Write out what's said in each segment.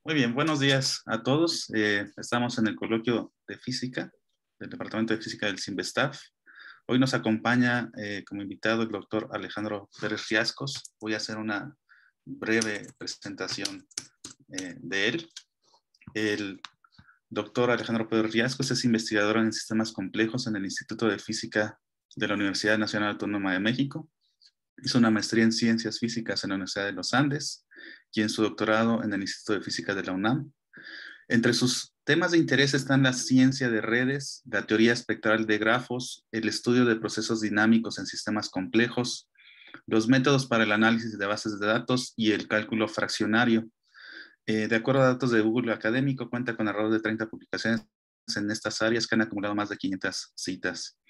Muy bien, buenos días a todos. Estamos en el coloquio de física del Departamento de Física del CIMBESTAF. Hoy nos acompaña como invitado el doctor Alejandro Pérez Riascos. Voy a hacer una breve presentación de él. El doctor Alejandro Pérez Riascos es investigador en sistemas complejos en el Instituto de Física de la Universidad Nacional Autónoma de México. Hizo una maestría en Ciencias Físicas en la Universidad de los Andes y en su doctorado en el Instituto de Física de la UNAM. Entre sus temas de interés están la ciencia de redes, la teoría espectral de grafos, el estudio de procesos dinámicos en sistemas complejos, los métodos para el análisis de bases de datos y el cálculo fraccionario. De acuerdo a datos de Google Académico, cuenta con alrededor de 30 publicaciones en estas áreas que han acumulado más de 500 citas.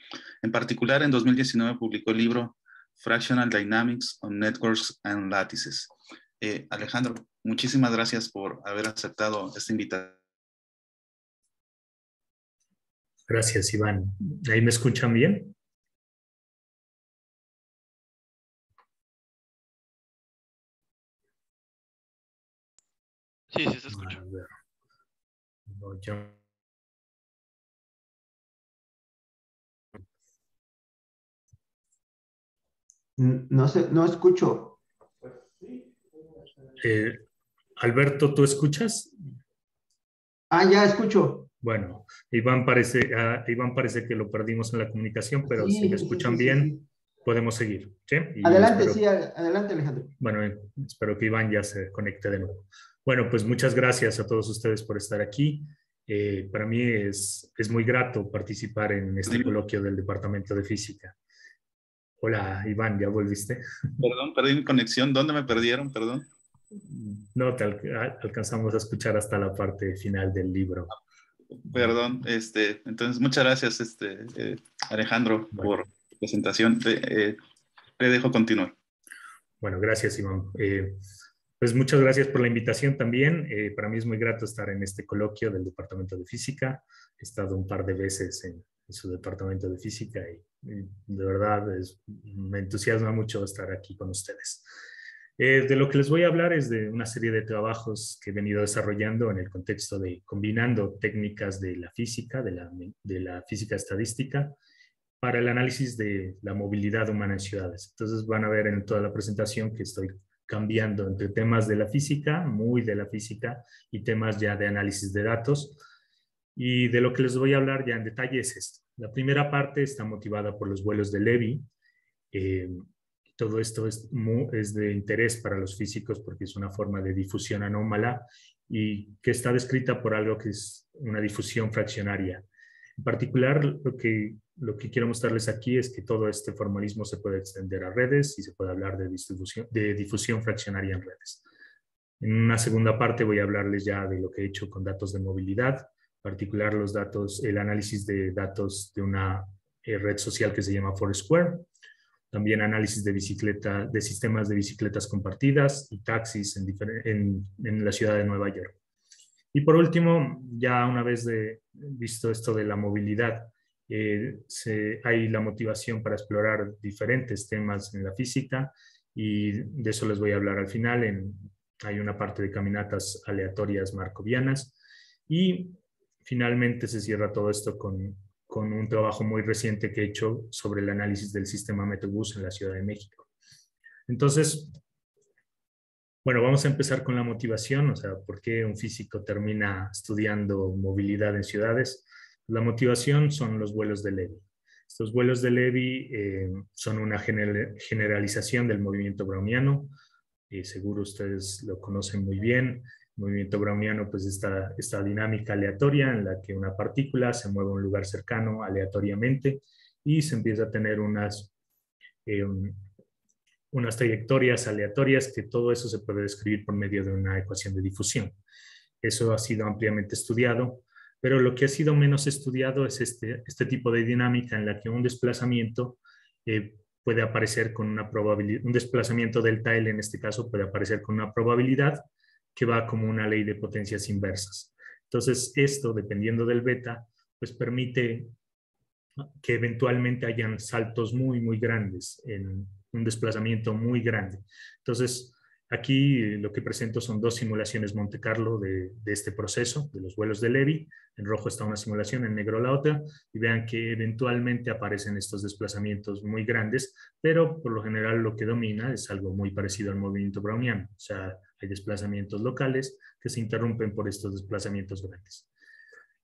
En particular, en 2019 publicó el libro Fractional Dynamics on Networks and Lattices. Alejandro, muchísimas gracias por haber aceptado esta invitación. Gracias, Iván. ¿Ahí me escuchan bien? Sí, sí se escucha. A ver. No, yo... No sé, no escucho. Alberto, ¿tú escuchas? Ah, ya escucho. Bueno, Iván parece que lo perdimos en la comunicación, pero Sí, si me escuchan sí. bien, podemos seguir. ¿Sí? Y Adelante, espero... sí, adelante, Alejandro. Bueno, espero que Iván ya se conecte de nuevo. Bueno, pues muchas gracias a todos ustedes por estar aquí. Para mí es muy grato participar en este coloquio del Departamento de Física. Hola, Iván, ¿ya volviste? Perdón, perdí mi conexión. ¿Dónde me perdieron? Perdón. No, alcanzamos a escuchar hasta la parte final del libro. Perdón, entonces muchas gracias, Alejandro, por tu presentación. Te dejo continuar. Bueno, gracias, Iván. Pues muchas gracias por la invitación también. Para mí es muy grato estar en este coloquio del Departamento de Física. He estado un par de veces en su Departamento de Física y de verdad me entusiasma mucho estar aquí con ustedes. De lo que les voy a hablar es de una serie de trabajos que he venido desarrollando en el contexto de combinando técnicas de la física, de la física estadística, para el análisis de la movilidad humana en ciudades. Entonces van a ver en toda la presentación que estoy cambiando entre temas de la física, muy de la física, y temas ya de análisis de datos. Y de lo que les voy a hablar ya en detalle es esto. La primera parte está motivada por los vuelos de Levy. Todo esto es de interés para los físicos porque es una forma de difusión anómala y que está descrita por algo que es una difusión fraccionaria. En particular, lo que quiero mostrarles aquí es que todo este formalismo se puede extender a redes y se puede hablar de difusión fraccionaria en redes. En una segunda parte voy a hablarles ya de lo que he hecho con datos de movilidad, en particular los datos, el análisis de datos de una red social que se llama Foursquare, también análisis de sistemas de bicicletas compartidas y taxis en la ciudad de Nueva York. Y por último, ya una vez visto esto de la movilidad, hay la motivación para explorar diferentes temas en la física y de eso les voy a hablar al final. Hay una parte de caminatas aleatorias markovianas y finalmente se cierra todo esto con un trabajo muy reciente que he hecho sobre el análisis del sistema Metrobús en la Ciudad de México. Entonces, bueno, vamos a empezar con la motivación, o sea, ¿por qué un físico termina estudiando movilidad en ciudades? La motivación son los vuelos de Levy. Estos vuelos de Levy son una generalización del movimiento browniano. Seguro ustedes lo conocen muy bien. El movimiento browniano, pues esta dinámica aleatoria en la que una partícula se mueve a un lugar cercano aleatoriamente y se empieza a tener unas trayectorias aleatorias, que todo eso se puede describir por medio de una ecuación de difusión. Eso ha sido ampliamente estudiado, pero lo que ha sido menos estudiado es este tipo de dinámica en la que un desplazamiento puede aparecer con una probabilidad, un desplazamiento delta L en este caso puede aparecer con una probabilidad que va como una ley de potencias inversas. Entonces esto, dependiendo del beta, pues permite que eventualmente hayan saltos muy, muy grandes, en un desplazamiento muy grande. Entonces, Aquí lo que presento son dos simulaciones Monte Carlo de este proceso, de los vuelos de Levy. En rojo está una simulación, en negro la otra, y vean que eventualmente aparecen estos desplazamientos muy grandes, pero por lo general lo que domina es algo muy parecido al movimiento browniano. O sea, hay desplazamientos locales que se interrumpen por estos desplazamientos grandes.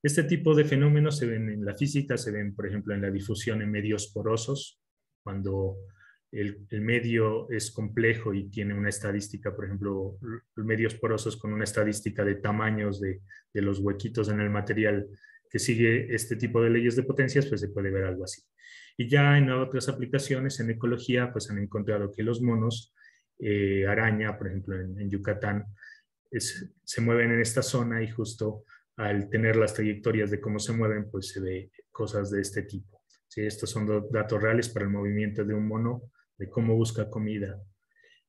Este tipo de fenómenos se ven en la física, se ven, por ejemplo, en la difusión en medios porosos, cuando el medio es complejo y tiene una estadística, por ejemplo, medios porosos con una estadística de tamaños de los huequitos en el material que sigue este tipo de leyes de potencias, pues se puede ver algo así. Y ya en otras aplicaciones, en ecología, pues han encontrado que los monos araña, por ejemplo, en Yucatán, se mueven en esta zona y justo al tener las trayectorias de cómo se mueven, pues se ve cosas de este tipo. ¿Sí? Estos son datos reales para el movimiento de un mono, de cómo busca comida.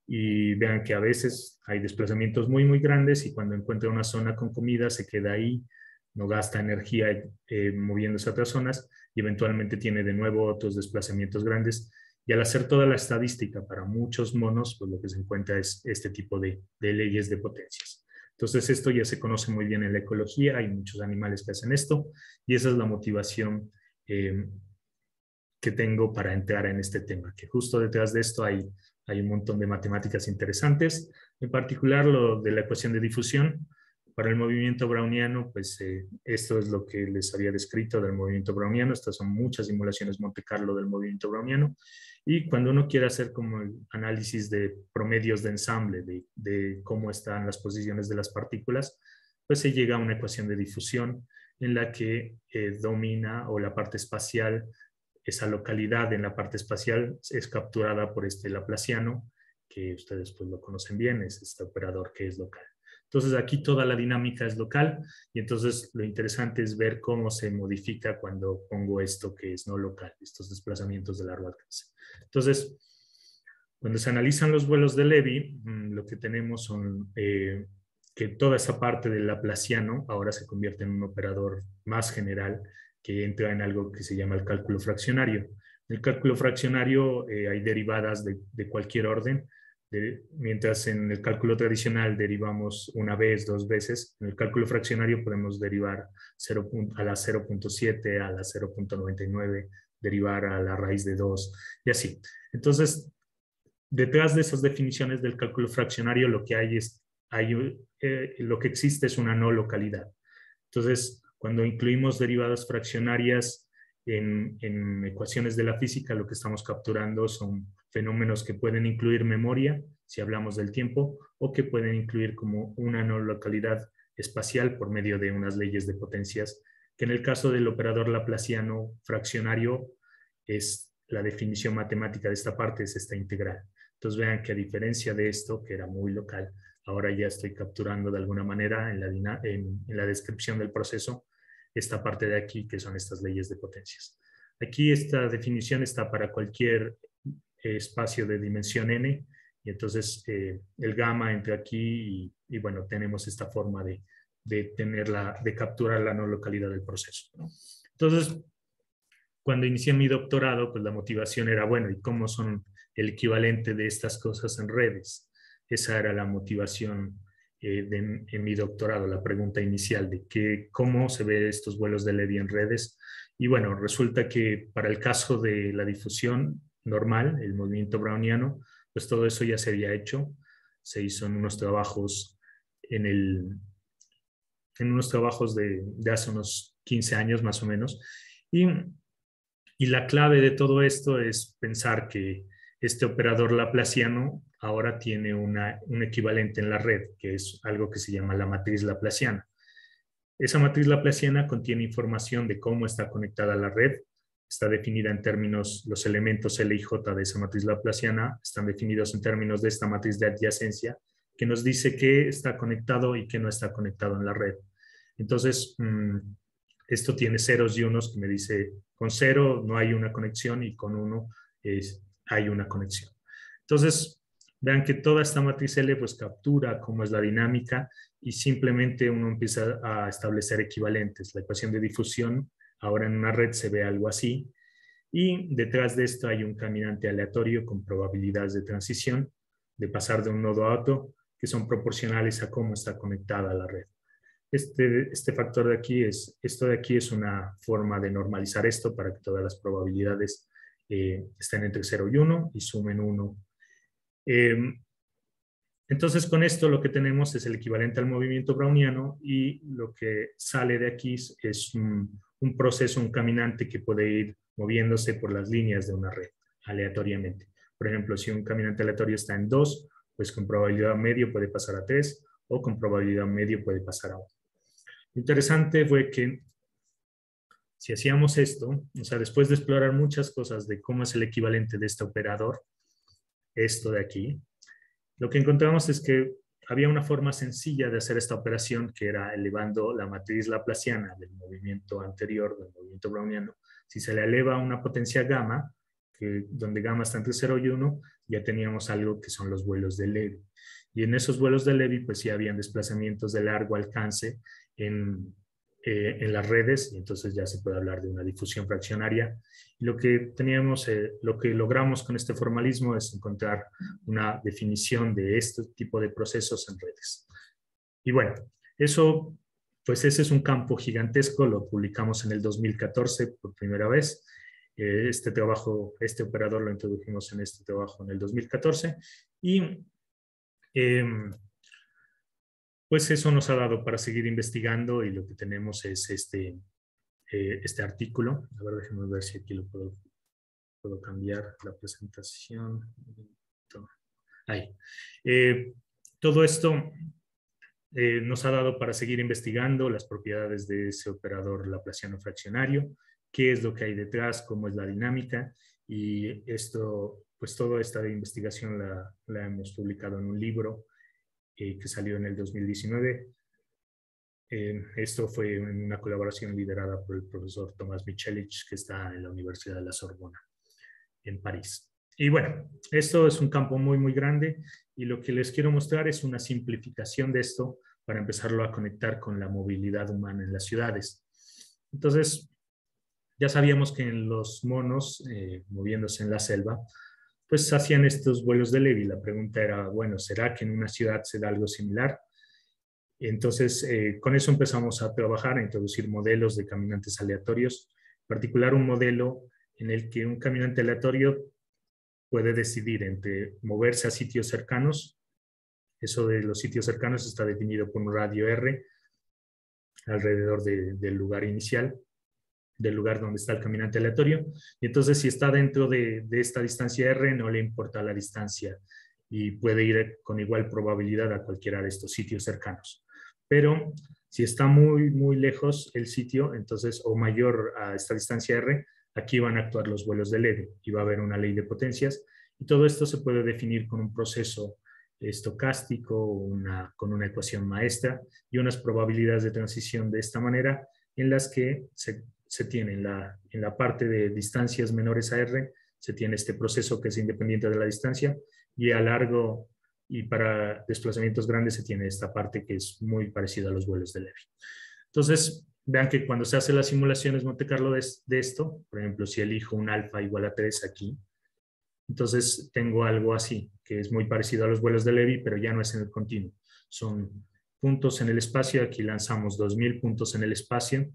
Y vean que a veces hay desplazamientos muy, muy grandes y cuando encuentra una zona con comida se queda ahí, no gasta energía moviéndose a otras zonas y eventualmente tiene de nuevo otros desplazamientos grandes. Y al hacer toda la estadística para muchos monos, pues lo que se encuentra es este tipo de leyes de potencias. Entonces esto ya se conoce muy bien en la ecología, hay muchos animales que hacen esto y esa es la motivación que tengo para entrar en este tema, que justo detrás de esto hay un montón de matemáticas interesantes, en particular lo de la ecuación de difusión. Para el movimiento browniano, pues esto es lo que les había descrito del movimiento browniano. Estas son muchas simulaciones Monte Carlo del movimiento browniano. Y cuando uno quiere hacer como el análisis de promedios de ensamble, de cómo están las posiciones de las partículas, pues se llega a una ecuación de difusión en la que domina o la parte espacial, esa localidad en la parte espacial es capturada por este laplaciano, que ustedes pues lo conocen bien, es este operador que es local. Entonces aquí toda la dinámica es local y entonces lo interesante es ver cómo se modifica cuando pongo esto que es no local, estos desplazamientos de largo alcance. Entonces, cuando se analizan los vuelos de Levy, lo que tenemos son que toda esa parte del laplaciano ahora se convierte en un operador más general que entra en algo que se llama el cálculo fraccionario. En el cálculo fraccionario hay derivadas de cualquier orden, mientras en el cálculo tradicional derivamos una vez, dos veces, en el cálculo fraccionario podemos derivar a la 0.7, a la 0.99, derivar a la raíz de 2 y así. Entonces, detrás de esas definiciones del cálculo fraccionario lo que hay es, lo que existe es una no localidad. Entonces, cuando incluimos derivadas fraccionarias en ecuaciones de la física, lo que estamos capturando son fenómenos que pueden incluir memoria, si hablamos del tiempo, o que pueden incluir como una no localidad espacial por medio de unas leyes de potencias, que en el caso del operador laplaciano fraccionario es la definición matemática de esta parte, es esta integral. Entonces vean que a diferencia de esto, que era muy local, ahora ya estoy capturando de alguna manera en la descripción del proceso esta parte de aquí, que son estas leyes de potencias. Aquí esta definición está para cualquier espacio de dimensión n, y entonces el gamma entra aquí y bueno, tenemos esta forma de capturar la no localidad del proceso. Entonces, cuando inicié mi doctorado, pues la motivación era, bueno, ¿y cómo son el equivalente de estas cosas en redes? Esa era la motivación en mi doctorado, la pregunta inicial de cómo se ve estos vuelos de Levy en redes. Y bueno, resulta que para el caso de la difusión normal, el movimiento browniano, pues todo eso ya se había hecho. Se hizo en unos trabajos de hace unos 15 años más o menos. Y la clave de todo esto es pensar que este operador laplaciano ahora tiene un equivalente en la red, que es algo que se llama la matriz laplaciana. Esa matriz laplaciana contiene información de cómo está conectada la red, está definida en términos, los elementos L y J de esa matriz laplaciana están definidos en términos de esta matriz de adyacencia, que nos dice qué está conectado y qué no está conectado en la red. Entonces, esto tiene ceros y unos que me dice, con 0 no hay una conexión y con 1 hay una conexión. Entonces, vean que toda esta matriz L pues captura cómo es la dinámica y simplemente uno empieza a establecer equivalentes. La ecuación de difusión ahora en una red se ve algo así y detrás de esto hay un caminante aleatorio con probabilidades de transición de pasar de un nodo a otro, que son proporcionales a cómo está conectada la red. Este factor de aquí esto de aquí es una forma de normalizar esto para que todas las probabilidades estén entre 0 y 1 y sumen 1. Entonces, con esto lo que tenemos es el equivalente al movimiento browniano, y lo que sale de aquí es un proceso, un caminante que puede ir moviéndose por las líneas de una red aleatoriamente. Por ejemplo, si un caminante aleatorio está en 2, pues con probabilidad medio puede pasar a 3, o con probabilidad medio puede pasar a 1. Lo interesante fue que si hacíamos esto, o sea, después de explorar muchas cosas de cómo es el equivalente de este operador, esto de aquí, lo que encontramos es que había una forma sencilla de hacer esta operación, que era elevando la matriz laplaciana del movimiento anterior, del movimiento browniano. Si se le eleva una potencia gamma, donde gamma está entre 0 y 1, ya teníamos algo que son los vuelos de Levy. Y en esos vuelos de Levy, pues sí habían desplazamientos de largo alcance en las redes, y entonces ya se puede hablar de una difusión fraccionaria. Y lo que logramos con este formalismo es encontrar una definición de este tipo de procesos en redes. Y bueno, pues ese es un campo gigantesco, lo publicamos en el 2014 por primera vez. Este operador lo introdujimos en este trabajo en el 2014, y pues eso nos ha dado para seguir investigando, y lo que tenemos es este artículo. A ver, déjenme ver si aquí lo puedo cambiar la presentación. Ahí. Todo esto nos ha dado para seguir investigando las propiedades de ese operador laplaciano fraccionario, qué es lo que hay detrás, cómo es la dinámica, y esto, pues toda esta investigación la hemos publicado en un libro que salió en el 2019. Esto fue en una colaboración liderada por el profesor Tomás Michelich, que está en la Universidad de la Sorbona, en París. Y bueno, esto es un campo muy, muy grande, y lo que les quiero mostrar es una simplificación de esto para empezarlo a conectar con la movilidad humana en las ciudades. Entonces, ya sabíamos que en los monos, moviéndose en la selva, pues hacían estos vuelos de Levy. La pregunta era, bueno, ¿será que en una ciudad se da algo similar? Entonces, con eso empezamos a trabajar, a introducir modelos de caminantes aleatorios, en particular un modelo en el que un caminante aleatorio puede decidir entre moverse a sitios cercanos. Eso de los sitios cercanos está definido por un radio R alrededor del lugar inicial, del lugar donde está el caminante aleatorio. Y entonces, si está dentro de esta distancia R, no le importa la distancia y puede ir con igual probabilidad a cualquiera de estos sitios cercanos. Pero si está muy, muy lejos el sitio, entonces, o mayor a esta distancia R, aquí van a actuar los vuelos de Levy y va a haber una ley de potencias. Y todo esto se puede definir con un proceso estocástico, con una ecuación maestra y unas probabilidades de transición de esta manera, en las que se tiene en la parte de distancias menores a R, se tiene este proceso que es independiente de la distancia, y a largo y para desplazamientos grandes se tiene esta parte que es muy parecida a los vuelos de Levy. Entonces, vean que cuando se hacen las simulaciones Monte Carlo de esto, por ejemplo, si elijo un alfa igual a 3 aquí, entonces tengo algo así, que es muy parecido a los vuelos de Levy, pero ya no es en el continuo. Son puntos en el espacio, aquí lanzamos 2000 puntos en el espacio,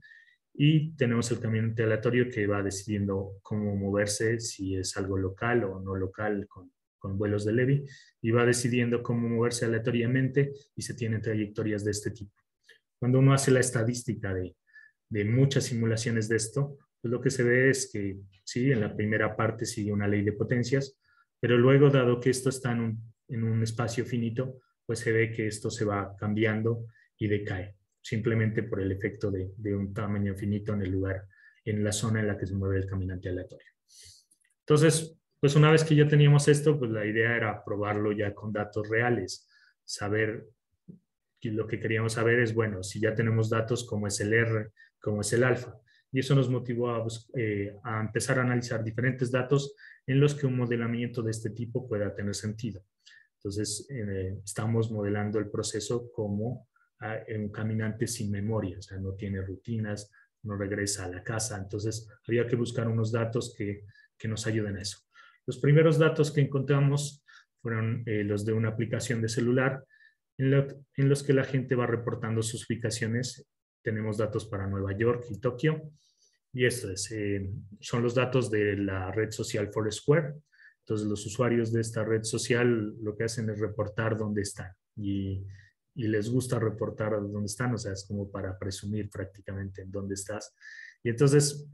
y tenemos el caminante aleatorio que va decidiendo cómo moverse, si es algo local o no local con vuelos de Levy, y va decidiendo cómo moverse aleatoriamente, y se tienen trayectorias de este tipo. Cuando uno hace la estadística de muchas simulaciones de esto, pues lo que se ve es que sí, en la primera parte sigue una ley de potencias, pero luego, dado que esto está en un espacio finito, pues se ve que esto se va cambiando y decae, simplemente por el efecto de un tamaño finito en la zona en la que se mueve el caminante aleatorio. Entonces, pues una vez que ya teníamos esto, pues la idea era probarlo ya con datos reales, saber, y lo que queríamos saber es, bueno, si ya tenemos datos como es el R, como es el alfa, y eso nos motivó a empezar a analizar diferentes datos en los que un modelamiento de este tipo pueda tener sentido. Entonces, estamos modelando el proceso como un caminante sin memoria, o sea, no tiene rutinas, no regresa a la casa. Entonces, había que buscar unos datos que nos ayuden a eso. Los primeros datos que encontramos fueron los de una aplicación de celular en los que la gente va reportando sus ubicaciones. Tenemos datos para Nueva York y Tokio. Y son los datos de la red social Foursquare. Entonces, los usuarios de esta red social lo que hacen es reportar dónde están. Y les gusta reportar dónde están, o sea, es como para presumir prácticamente en dónde estás. Y entonces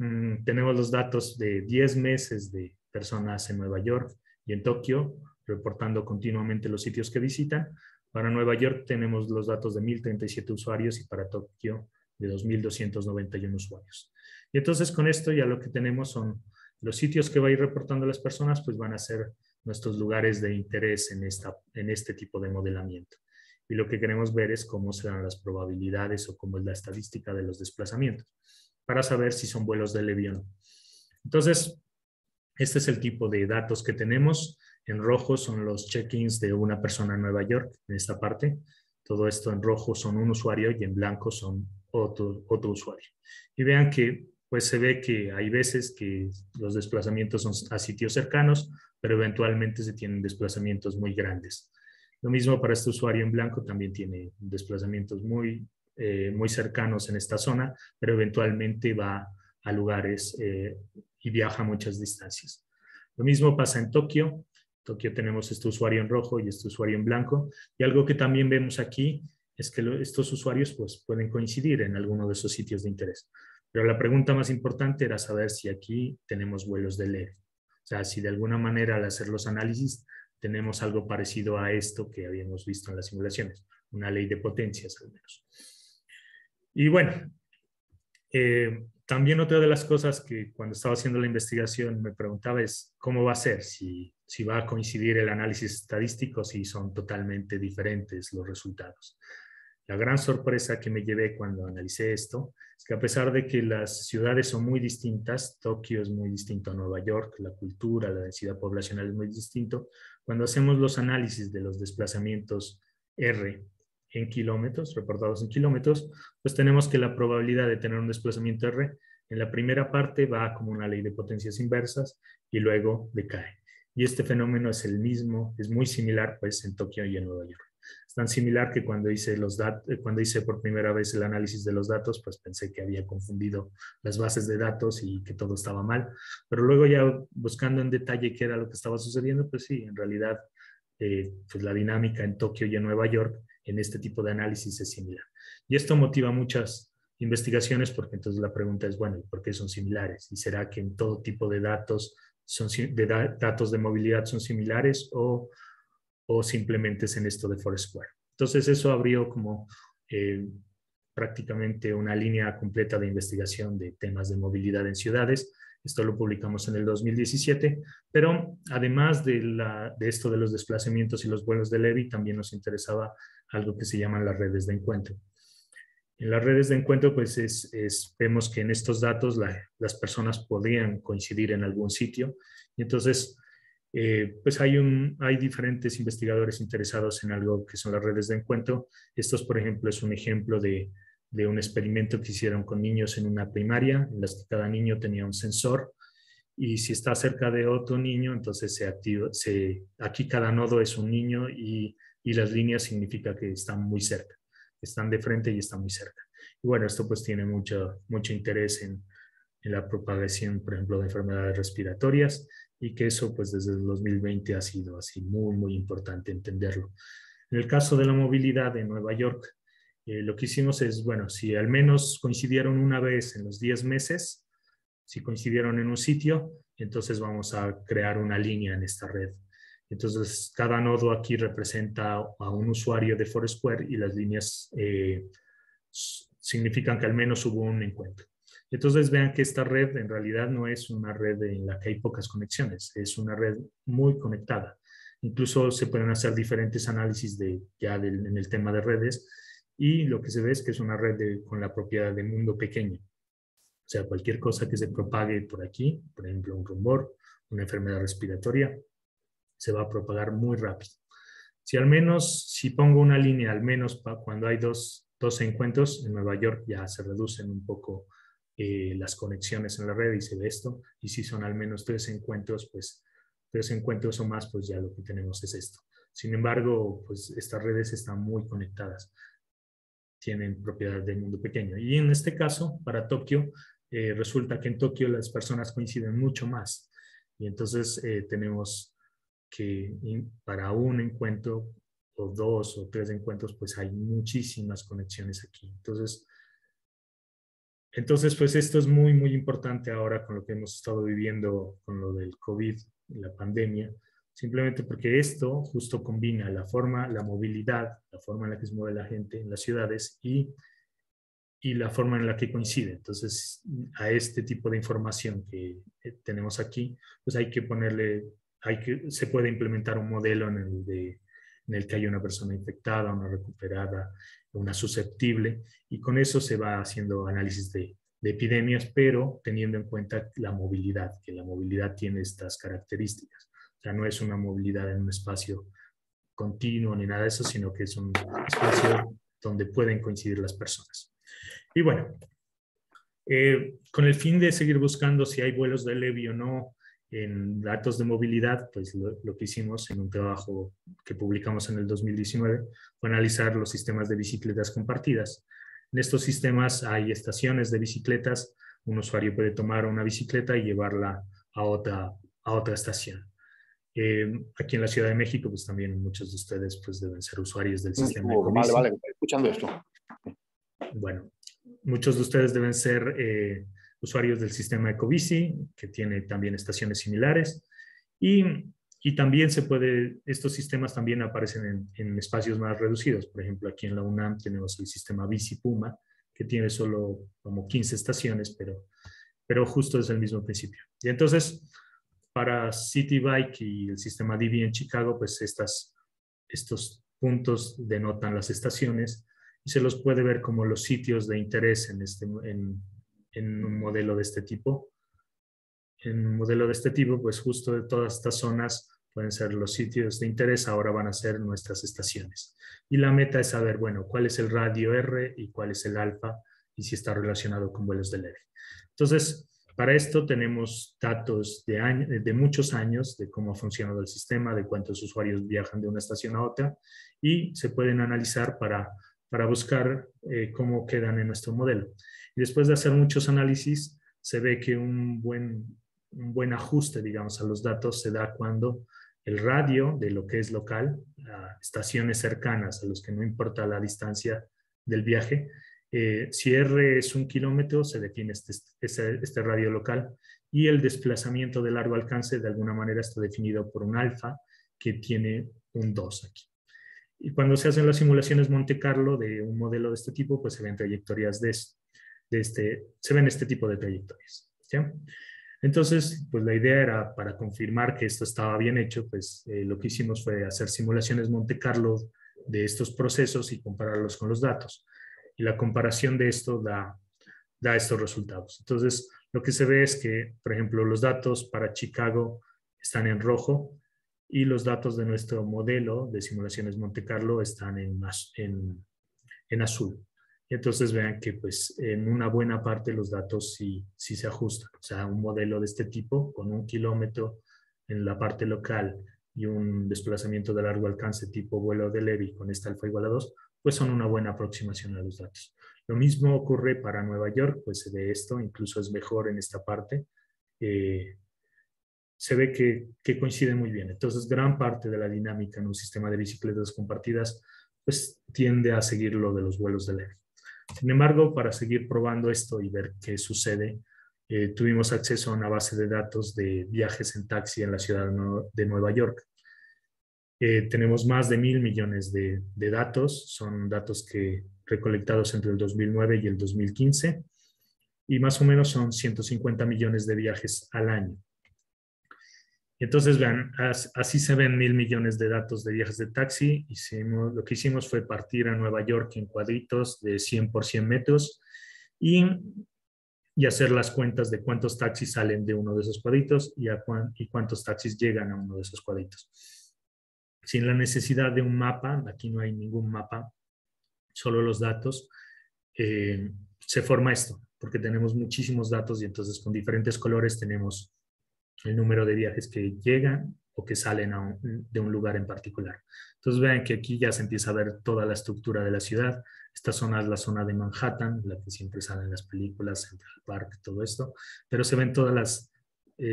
tenemos los datos de 10 meses de personas en Nueva York y en Tokio, reportando continuamente los sitios que visitan. Para Nueva York tenemos los datos de 1,037 usuarios y para Tokio de 2,291 usuarios. Y entonces con esto ya lo que tenemos son los sitios que va a ir reportando las personas, pues van a ser nuestros lugares de interés en este tipo de modelamiento. Y lo que queremos ver es cómo se dan las probabilidades o cómo es la estadística de los desplazamientos para saber si son vuelos de Levy o no. Entonces, este es el tipo de datos que tenemos. En rojo son los check-ins de una persona en Nueva York, en esta parte. Todo esto en rojo son un usuario y en blanco son otro usuario. Y vean que pues se ve que hay veces que los desplazamientos son a sitios cercanos, pero eventualmente se tienen desplazamientos muy grandes. Lo mismo para este usuario en blanco, también tiene desplazamientos muy cercanos en esta zona, pero eventualmente va a lugares y viaja a muchas distancias. Lo mismo pasa en Tokio. En Tokio tenemos este usuario en rojo y este usuario en blanco. Y algo que también vemos aquí es que estos usuarios pues, pueden coincidir en alguno de esos sitios de interés. Pero la pregunta más importante era saber si aquí tenemos vuelos de Levy. O sea, si de alguna manera al hacer los análisis tenemos algo parecido a esto que habíamos visto en las simulaciones, una ley de potencias al menos. Y bueno, también otra de las cosas que cuando estaba haciendo la investigación me preguntaba es cómo va a ser, si va a coincidir el análisis estadístico, si son totalmente diferentes los resultados. La gran sorpresa que me llevé cuando analicé esto es que a pesar de que las ciudades son muy distintas, Tokio es muy distinto a Nueva York, la cultura, la densidad poblacional es muy distinto, cuando hacemos los análisis de los desplazamientos R en kilómetros, reportados en kilómetros, pues tenemos que la probabilidad de tener un desplazamiento R en la primera parte va como una ley de potencias inversas y luego decae. Y este fenómeno es el mismo, es muy similar pues en Tokio y en Nueva York. Es tan similar que cuando hice por primera vez el análisis de los datos, pues pensé que había confundido las bases de datos y que todo estaba mal. Pero luego ya buscando en detalle qué era lo que estaba sucediendo, pues sí, en realidad pues la dinámica en Tokio y en Nueva York en este tipo de análisis es similar. Y esto motiva muchas investigaciones porque entonces la pregunta es, bueno, ¿por qué son similares? ¿Y será que en todo tipo de datos, datos de movilidad son similares o simplemente es en esto de Foursquare? Entonces eso abrió como prácticamente una línea completa de investigación de temas de movilidad en ciudades. Esto lo publicamos en el 2017, pero además de esto de los desplazamientos y los vuelos de Levy, también nos interesaba algo que se llaman las redes de encuentro. En las redes de encuentro, pues vemos que en estos datos las personas podrían coincidir en algún sitio. Y entonces, pues hay diferentes investigadores interesados en algo que son las redes de encuentro. Estos, por ejemplo, es un ejemplo de un experimento que hicieron con niños en una primaria, en las que cada niño tenía un sensor. Y si está cerca de otro niño, entonces aquí cada nodo es un niño y las líneas significa que están muy cerca. Están de frente y están muy cerca. Y bueno, esto pues tiene mucho interés en la propagación, por ejemplo, de enfermedades respiratorias y que eso pues desde el 2020 ha sido así muy importante entenderlo. En el caso de la movilidad en Nueva York, lo que hicimos es, bueno, si al menos coincidieron una vez en los 10 meses, si coincidieron en un sitio, entonces vamos a crear una línea en esta red. Entonces, cada nodo aquí representa a un usuario de Foursquare y las líneas significan que al menos hubo un encuentro. Entonces, vean que esta red en realidad no es una red en la que hay pocas conexiones, es una red muy conectada. Incluso se pueden hacer diferentes análisis en el tema de redes y lo que se ve es que es una red con la propiedad de mundo pequeño. O sea, cualquier cosa que se propague por aquí, por ejemplo, un rumor, una enfermedad respiratoria, se va a propagar muy rápido. Si pongo una línea, al menos cuando hay dos encuentros, en Nueva York ya se reducen un poco las conexiones en la red y se ve esto. Y si son al menos 3 encuentros, pues 3 encuentros o más, pues ya lo que tenemos es esto. Sin embargo, pues estas redes están muy conectadas, tienen propiedad del mundo pequeño. Y en este caso, para Tokio, resulta que en Tokio las personas coinciden mucho más. Y entonces tenemos que para un encuentro o 2 o 3 encuentros, pues hay muchísimas conexiones aquí. Entonces, pues esto es muy, muy importante ahora con lo que hemos estado viviendo con lo del COVID, la pandemia, simplemente porque esto justo combina la movilidad, la forma en la que se mueve la gente en las ciudades y la forma en la que coincide. Entonces, a este tipo de información que tenemos aquí, pues hay que ponerle, se puede implementar un modelo en el que hay una persona infectada, una recuperada, una susceptible, y con eso se va haciendo análisis de epidemias, pero teniendo en cuenta la movilidad, que la movilidad tiene estas características. O sea, no es una movilidad en un espacio continuo ni nada de eso, sino que es un espacio donde pueden coincidir las personas. Y bueno, con el fin de seguir buscando si hay vuelos de Levy o no en datos de movilidad, pues lo que hicimos en un trabajo que publicamos en el 2019 fue analizar los sistemas de bicicletas compartidas. En estos sistemas hay estaciones de bicicletas, un usuario puede tomar una bicicleta y llevarla a otra estación. Aquí en la Ciudad de México, pues también muchos de ustedes pues deben ser usuarios del sistema Ecobici. Vale, estoy escuchando esto. Bueno, muchos de ustedes deben ser usuarios del sistema Ecobici, que tiene también estaciones similares. Y también estos sistemas también aparecen en espacios más reducidos. Por ejemplo, aquí en la UNAM tenemos el sistema Bici Puma, que tiene solo como 15 estaciones, pero justo es el mismo principio. Y entonces, para City Bike y el sistema Divi en Chicago, pues estos puntos denotan las estaciones y se los puede ver como los sitios de interés en un modelo de este tipo. En un modelo de este tipo, pues justo de todas estas zonas pueden ser los sitios de interés, ahora van a ser nuestras estaciones. Y la meta es saber, bueno, cuál es el radio R y cuál es el alfa y si está relacionado con vuelos de Levy. Entonces, para esto tenemos datos de muchos años de cómo ha funcionado el sistema, de cuántos usuarios viajan de una estación a otra y se pueden analizar para buscar cómo quedan en nuestro modelo. Y después de hacer muchos análisis, se ve que un buen ajuste, digamos, a los datos se da cuando el radio de lo que es local, a estaciones cercanas a los que no importa la distancia del viaje, si R es 1 kilómetro, se define este radio local y el desplazamiento de largo alcance de alguna manera está definido por un alfa que tiene un 2 aquí. Y cuando se hacen las simulaciones Monte Carlo de un modelo de este tipo, pues se ven trayectorias se ven este tipo de trayectorias. ¿Sí? Entonces, pues la idea era, para confirmar que esto estaba bien hecho, pues lo que hicimos fue hacer simulaciones Monte Carlo de estos procesos y compararlos con los datos. Y la comparación de esto da estos resultados. Entonces, lo que se ve es que, por ejemplo, los datos para Chicago están en rojo y los datos de nuestro modelo de simulaciones Monte Carlo están en azul. Y entonces vean que pues en una buena parte los datos sí se ajustan. O sea, un modelo de este tipo con 1 kilómetro en la parte local y un desplazamiento de largo alcance tipo vuelo de Levy con esta alfa igual a 2, pues son una buena aproximación a los datos. Lo mismo ocurre para Nueva York, pues se ve esto, incluso es mejor en esta parte. Se ve que coincide muy bien. Entonces, gran parte de la dinámica en un sistema de bicicletas compartidas pues tiende a seguir lo de los vuelos de Levy. Sin embargo, para seguir probando esto y ver qué sucede, tuvimos acceso a una base de datos de viajes en taxi en la ciudad de Nueva York. Tenemos más de 1.000 millones de datos, son datos recolectados entre el 2009 y el 2015, y más o menos son 150 millones de viajes al año. Entonces, vean, así se ven 1.000 millones de datos de viajes de taxi. Lo que hicimos fue partir a Nueva York en cuadritos de 100 por 100 metros y hacer las cuentas de cuántos taxis salen de uno de esos cuadritos y cuántos taxis llegan a uno de esos cuadritos. Sin la necesidad de un mapa, aquí no hay ningún mapa, solo los datos, se forma esto, porque tenemos muchísimos datos y entonces con diferentes colores tenemos el número de viajes que llegan o que salen de un lugar en particular. Entonces vean que aquí ya se empieza a ver toda la estructura de la ciudad. Esta zona es la zona de Manhattan, la que siempre sale en las películas, Central Park, todo esto, pero se ven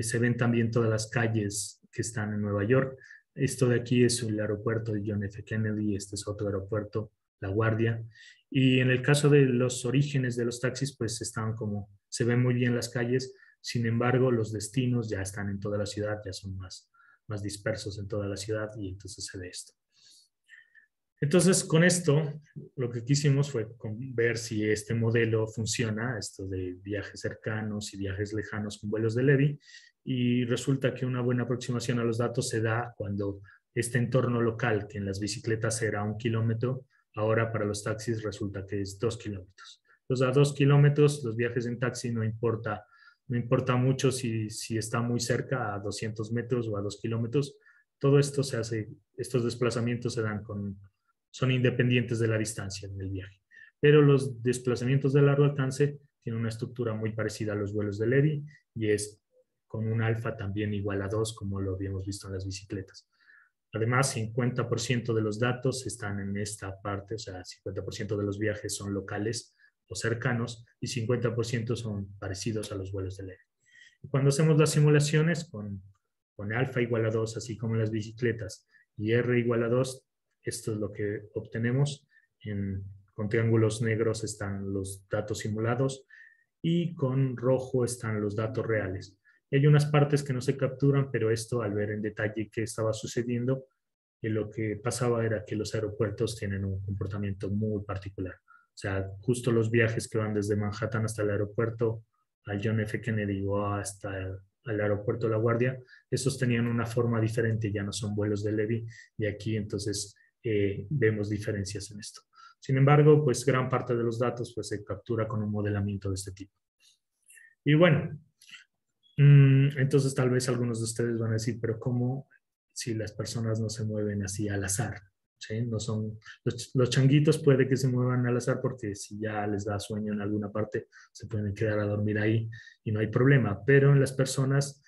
se ven también todas las calles que están en Nueva York. Esto de aquí es el aeropuerto de John F. Kennedy, este es otro aeropuerto, La Guardia. Y en el caso de los orígenes de los taxis, pues están como, se ven muy bien las calles, sin embargo, los destinos ya están en toda la ciudad, ya son más dispersos en toda la ciudad y entonces se ve esto. Entonces, con esto, lo que quisimos fue ver si este modelo funciona, esto de viajes cercanos y viajes lejanos con vuelos de Levy, y resulta que una buena aproximación a los datos se da cuando este entorno local, que en las bicicletas era 1 kilómetro, ahora para los taxis resulta que es 2 kilómetros. Entonces, a 2 kilómetros, los viajes en taxi no importa mucho si está muy cerca, a 200 metros o a 2 kilómetros. Todo esto se hace, estos desplazamientos se dan son independientes de la distancia en el viaje. Pero los desplazamientos de largo alcance tienen una estructura muy parecida a los vuelos de Levy y es con un alfa también igual a 2, como lo habíamos visto en las bicicletas. Además, 50% de los datos están en esta parte, o sea, 50% de los viajes son locales o cercanos y 50% son parecidos a los vuelos de Levy. Y cuando hacemos las simulaciones con alfa igual a 2, así como en las bicicletas, y R igual a 2, esto es lo que obtenemos. Con triángulos negros están los datos simulados y con rojo están los datos reales. Y hay unas partes que no se capturan, pero esto al ver en detalle qué estaba sucediendo, lo que pasaba era que los aeropuertos tienen un comportamiento muy particular. O sea, justo los viajes que van desde Manhattan hasta el aeropuerto, al John F. Kennedy o hasta al aeropuerto de La Guardia, esos tenían una forma diferente, ya no son vuelos de Levy, y aquí entonces vemos diferencias en esto. Sin embargo, pues gran parte de los datos pues, se captura con un modelamiento de este tipo. Y bueno, entonces tal vez algunos de ustedes van a decir, pero ¿cómo si las personas no se mueven así al azar? ¿Sí? No son, los changuitos puede que se muevan al azar porque si ya les da sueño en alguna parte, se pueden quedar a dormir ahí y no hay problema. Pero en las personas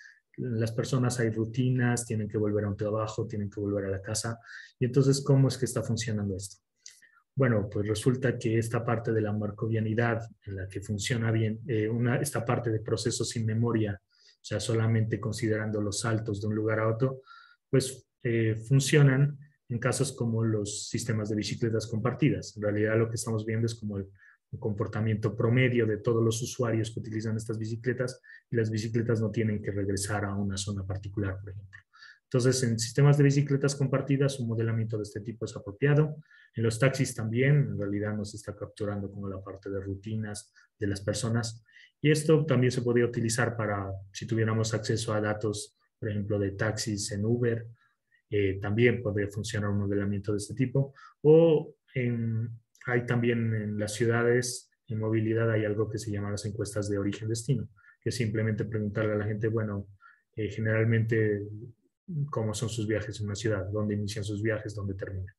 hay rutinas, tienen que volver a un trabajo, tienen que volver a la casa. Y entonces, ¿cómo es que está funcionando esto? Bueno, pues resulta que esta parte de la marcovianidad en la que funciona bien, esta parte de procesos sin memoria, o sea, solamente considerando los saltos de un lugar a otro, pues funcionan en casos como los sistemas de bicicletas compartidas. En realidad lo que estamos viendo es como el comportamiento promedio de todos los usuarios que utilizan estas bicicletas y las bicicletas no tienen que regresar a una zona particular, por ejemplo. Entonces, en sistemas de bicicletas compartidas, un modelamiento de este tipo es apropiado. En los taxis también, en realidad nos está capturando como la parte de rutinas de las personas. Y esto también se podría utilizar para, si tuviéramos acceso a datos, por ejemplo, de taxis en Uber, también podría funcionar un modelamiento de este tipo. O hay también en las ciudades, en movilidad, hay algo que se llama las encuestas de origen-destino, que es simplemente preguntarle a la gente, bueno, generalmente, ¿cómo son sus viajes en una ciudad? ¿Dónde inician sus viajes? ¿Dónde terminan?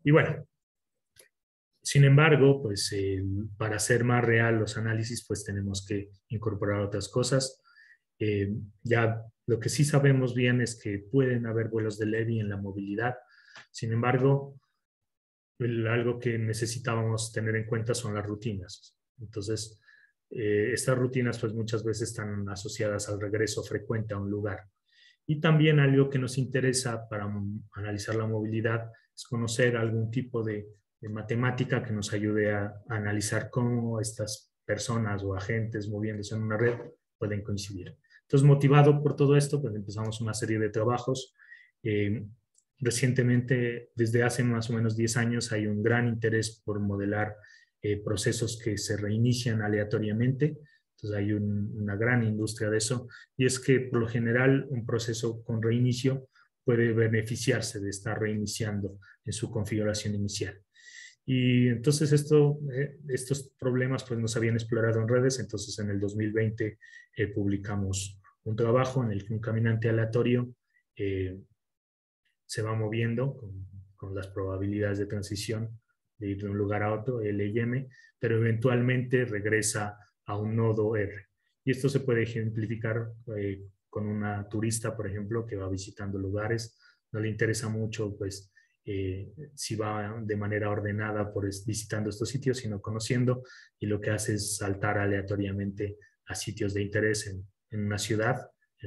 Y bueno, sin embargo, pues para hacer más real los análisis, pues tenemos que incorporar otras cosas. Ya lo que sí sabemos bien es que pueden haber vuelos de Levy en la movilidad. Sin embargo, algo que necesitábamos tener en cuenta son las rutinas. Entonces, estas rutinas pues muchas veces están asociadas al regreso frecuente a un lugar. Y también algo que nos interesa para analizar la movilidad es conocer algún tipo de matemática que nos ayude a analizar cómo estas personas o agentes moviéndose en una red pueden coincidir. Entonces, motivado por todo esto, pues empezamos una serie de trabajos. Recientemente, desde hace más o menos 10 años, hay un gran interés por modelar procesos que se reinician aleatoriamente. Entonces hay una gran industria de eso, y es que por lo general un proceso con reinicio puede beneficiarse de estar reiniciando en su configuración inicial. Y entonces estos problemas pues nos habían explorado en redes. Entonces en el 2020 publicamos un trabajo en el que un caminante aleatorio se va moviendo con las probabilidades de transición de ir de un lugar a otro, L y M, pero eventualmente regresa a un nodo R. Y esto se puede ejemplificar con una turista, por ejemplo, que va visitando lugares, no le interesa mucho, pues, si va de manera ordenada visitando estos sitios, sino conociendo, y lo que hace es saltar aleatoriamente a sitios de interés en una ciudad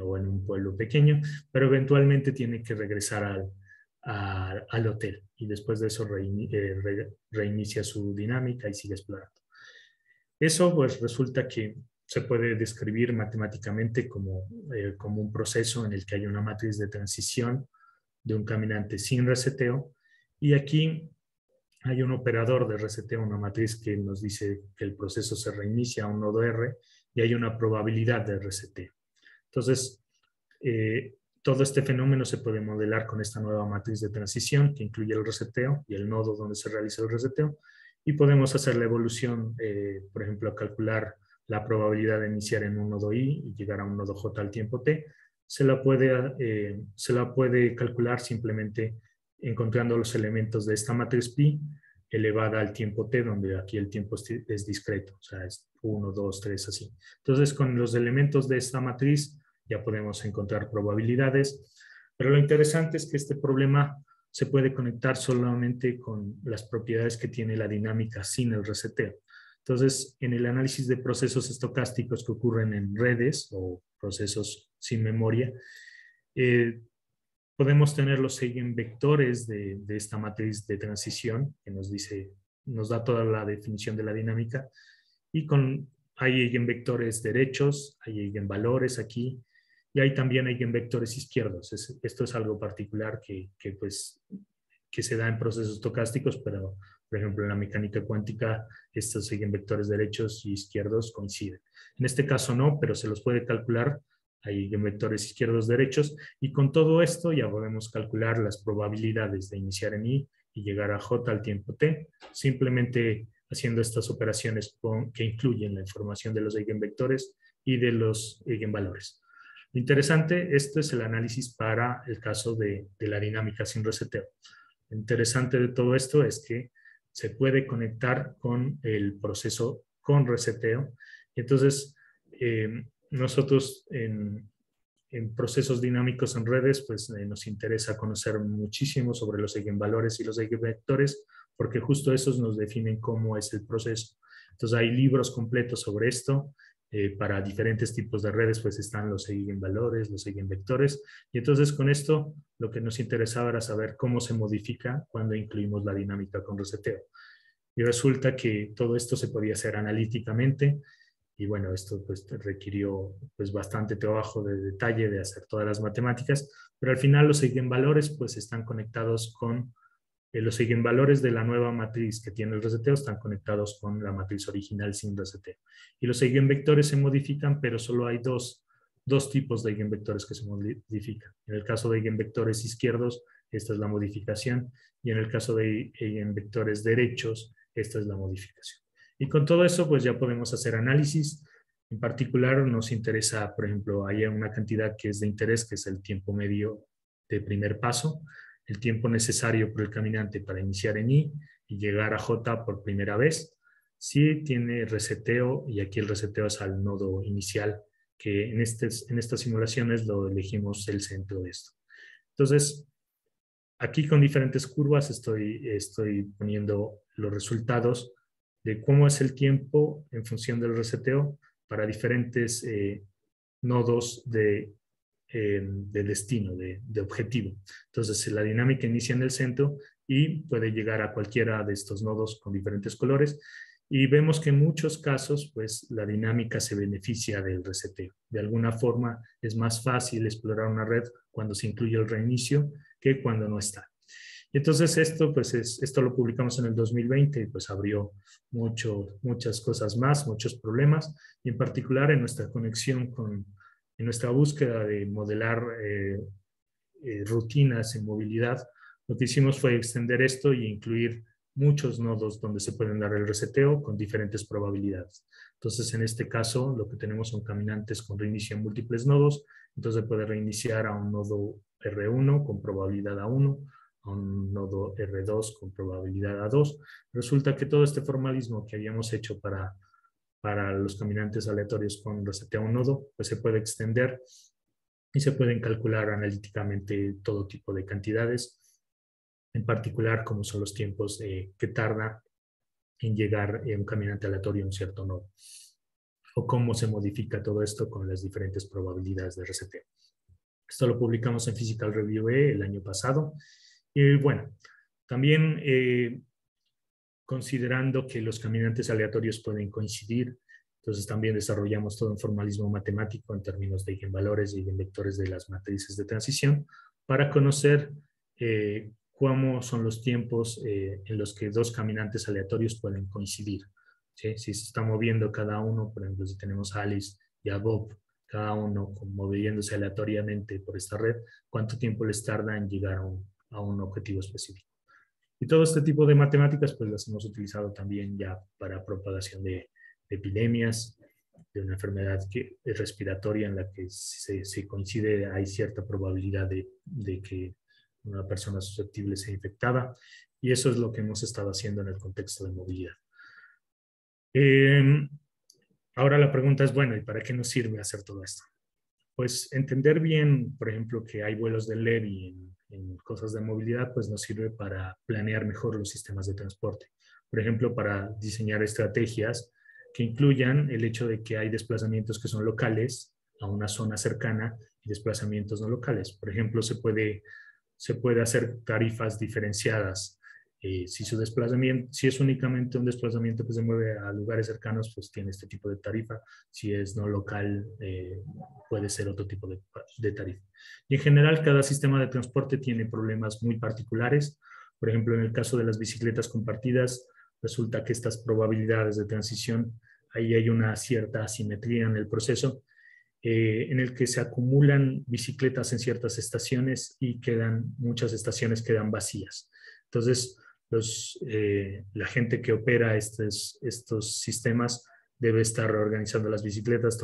o en un pueblo pequeño, pero eventualmente tiene que regresar al hotel y después de eso reinicia su dinámica y sigue explorando. Eso pues resulta que se puede describir matemáticamente como un proceso en el que hay una matriz de transición de un caminante sin reseteo, y aquí hay un operador de reseteo, una matriz que nos dice que el proceso se reinicia a un nodo R, y hay una probabilidad de reseteo. Entonces, todo este fenómeno se puede modelar con esta nueva matriz de transición que incluye el reseteo y el nodo donde se realiza el reseteo, y podemos hacer la evolución, por ejemplo, calcular la probabilidad de iniciar en un nodo I y llegar a un nodo J al tiempo T. Se la puede calcular simplemente encontrando los elementos de esta matriz pi elevada al tiempo t, donde aquí el tiempo es discreto, o sea, es 1, 2, 3, así. Entonces, con los elementos de esta matriz ya podemos encontrar probabilidades, pero lo interesante es que este problema se puede conectar solamente con las propiedades que tiene la dinámica sin el reseteo. Entonces, en el análisis de procesos estocásticos que ocurren en redes o procesos sin memoria, podemos tener los eigenvectores de esta matriz de transición que nos da toda la definición de la dinámica, y hay eigenvectores derechos, hay eigenvalores aquí, y hay también eigenvectores izquierdos. Esto es algo particular que se da en procesos estocásticos, pero por ejemplo en la mecánica cuántica estos eigenvectores derechos y izquierdos coinciden. En este caso no, pero se los puede calcular. Hay eigenvectores izquierdos derechos, y con todo esto ya podemos calcular las probabilidades de iniciar en I y llegar a J al tiempo T, simplemente haciendo estas operaciones que incluyen la información de los eigenvectores y de los eigenvalores. Lo interesante, esto es el análisis para el caso de la dinámica sin reseteo. Lo interesante de todo esto es que se puede conectar con el proceso con reseteo, y entonces nosotros en procesos dinámicos en redes, pues nos interesa conocer muchísimo sobre los eigenvalores y los eigenvectores, porque justo esos nos definen cómo es el proceso. Entonces hay libros completos sobre esto. Para diferentes tipos de redes pues están los eigenvalores, los eigenvectores, y entonces con esto lo que nos interesaba era saber cómo se modifica cuando incluimos la dinámica con reseteo. Y resulta que todo esto se podía hacer analíticamente, y bueno, esto pues requirió pues bastante trabajo de detalle de hacer todas las matemáticas, pero al final los eigenvalores pues están conectados con los eigenvalores de la nueva matriz que tiene el reseteo, están conectados con la matriz original sin reseteo. Y los eigenvectores se modifican, pero solo hay dos tipos de eigenvectores que se modifican. En el caso de eigenvectores izquierdos, esta es la modificación, y en el caso de eigenvectores derechos, esta es la modificación. Y con todo eso, pues ya podemos hacer análisis. En particular, nos interesa, por ejemplo, hay una cantidad que es de interés, que es el tiempo medio de primer paso, el tiempo necesario por el caminante para iniciar en I y llegar a J por primera vez. Si tiene reseteo, y aquí el reseteo es al nodo inicial, que en estas simulaciones lo elegimos el centro de esto. Entonces, aquí con diferentes curvas estoy poniendo los resultados de cómo es el tiempo en función del reseteo para diferentes nodos de destino, de objetivo. Entonces, la dinámica inicia en el centro y puede llegar a cualquiera de estos nodos con diferentes colores, y vemos que en muchos casos, pues, la dinámica se beneficia del reseteo. De alguna forma, es más fácil explorar una red cuando se incluye el reinicio que cuando no está. Y entonces esto lo publicamos en el 2020 y pues abrió muchas cosas más, muchos problemas, y en particular en nuestra conexión en nuestra búsqueda de modelar rutinas en movilidad, lo que hicimos fue extender esto y incluir muchos nodos donde se pueden dar el reseteo con diferentes probabilidades. Entonces, en este caso, lo que tenemos son caminantes con reinicio en múltiples nodos. Entonces, puede reiniciar a un nodo R1 con probabilidad A1, a un nodo R2 con probabilidad A2. Resulta que todo este formalismo que habíamos hecho para los caminantes aleatorios con reseteo a un nodo, pues se puede extender y se pueden calcular analíticamente todo tipo de cantidades, en particular como son los tiempos que tarda en llegar un caminante aleatorio a un cierto nodo, o cómo se modifica todo esto con las diferentes probabilidades de reseteo. Esto lo publicamos en Physical Review el año pasado. Y bueno, también considerando que los caminantes aleatorios pueden coincidir, entonces también desarrollamos todo un formalismo matemático en términos de eigenvalores y eigenvectores de las matrices de transición para conocer cómo son los tiempos en los que dos caminantes aleatorios pueden coincidir. ¿Sí? Si se está moviendo cada uno, por ejemplo, si tenemos a Alice y a Bob, cada uno moviéndose aleatoriamente por esta red, ¿cuánto tiempo les tarda en llegar a un objetivo específico? Y todo este tipo de matemáticas pues las hemos utilizado también ya para propagación de epidemias, de una enfermedad respiratoria en la que se coincide, hay cierta probabilidad de que una persona susceptible sea infectada, y eso es lo que hemos estado haciendo en el contexto de movilidad. Ahora la pregunta es, bueno, ¿y para qué nos sirve hacer todo esto? Pues entender bien, por ejemplo, que hay vuelos del LEVI en cosas de movilidad, pues nos sirve para planear mejor los sistemas de transporte. Por ejemplo, para diseñar estrategias que incluyan el hecho de que hay desplazamientos que son locales a una zona cercana y desplazamientos no locales. Por ejemplo, se puede hacer tarifas diferenciadas. Si es únicamente un desplazamiento que se mueve a lugares cercanos, pues tiene este tipo de tarifa. Si es no local, puede ser otro tipo de tarifa. Y en general, cada sistema de transporte tiene problemas muy particulares. Por ejemplo, en el caso de las bicicletas compartidas, resulta que estas probabilidades de transición, ahí hay una cierta asimetría en el proceso, en el que se acumulan bicicletas en ciertas estaciones y muchas estaciones quedan vacías. Entonces, la gente que opera estos sistemas debe estar reorganizando las bicicletas,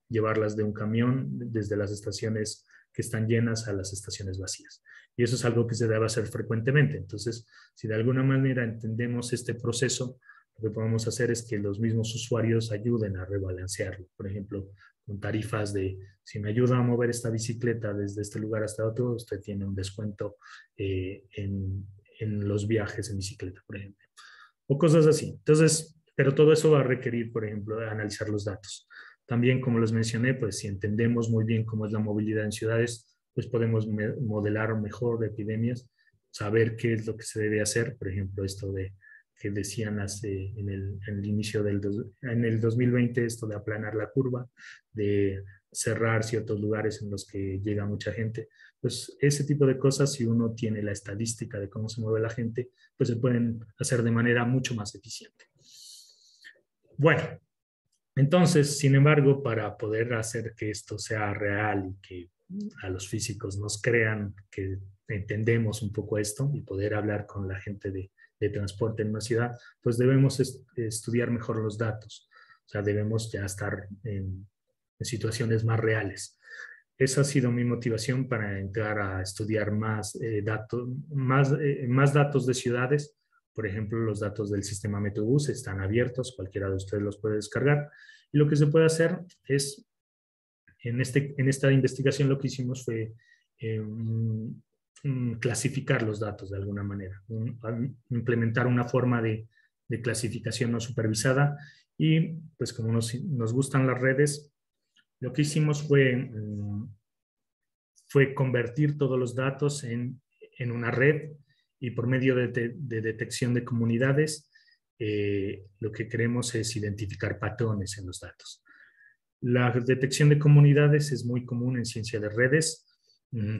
llevarlas de un camión desde las estaciones que están llenas a las estaciones vacías. Y eso es algo que se debe hacer frecuentemente. Entonces, si de alguna manera entendemos este proceso, lo que podemos hacer es que los mismos usuarios ayuden a rebalancearlo. Por ejemplo, con tarifas de, si me ayuda a mover esta bicicleta desde este lugar hasta otro, usted tiene un descuento en los viajes en bicicleta, por ejemplo. O cosas así. Entonces, pero todo eso va a requerir, por ejemplo, analizar los datos. También, como les mencioné, pues si entendemos muy bien cómo es la movilidad en ciudades, pues podemos modelar mejor epidemias, saber qué es lo que se debe hacer. Por ejemplo, esto de que decían en el inicio en el 2020, esto de aplanar la curva, de cerrar ciertos lugares en los que llega mucha gente. Pues ese tipo de cosas, si uno tiene la estadística de cómo se mueve la gente, pues se pueden hacer de manera mucho más eficiente. Bueno, entonces, sin embargo, para poder hacer que esto sea real y que a los físicos nos crean que entendemos un poco esto y poder hablar con la gente de transporte en una ciudad, pues debemos estudiar mejor los datos. O sea, debemos ya estar en situaciones más reales. Esa ha sido mi motivación para entrar a estudiar más datos de ciudades. Por ejemplo, los datos del sistema Metrobús están abiertos, cualquiera de ustedes los puede descargar. Y lo que se puede hacer es, en esta investigación lo que hicimos fue clasificar los datos de alguna manera, implementar una forma de clasificación no supervisada. Y pues como nos gustan las redes, lo que hicimos fue convertir todos los datos en una red, y por medio de detección de comunidades, lo que queremos es identificar patrones en los datos. La detección de comunidades es muy común en ciencia de redes.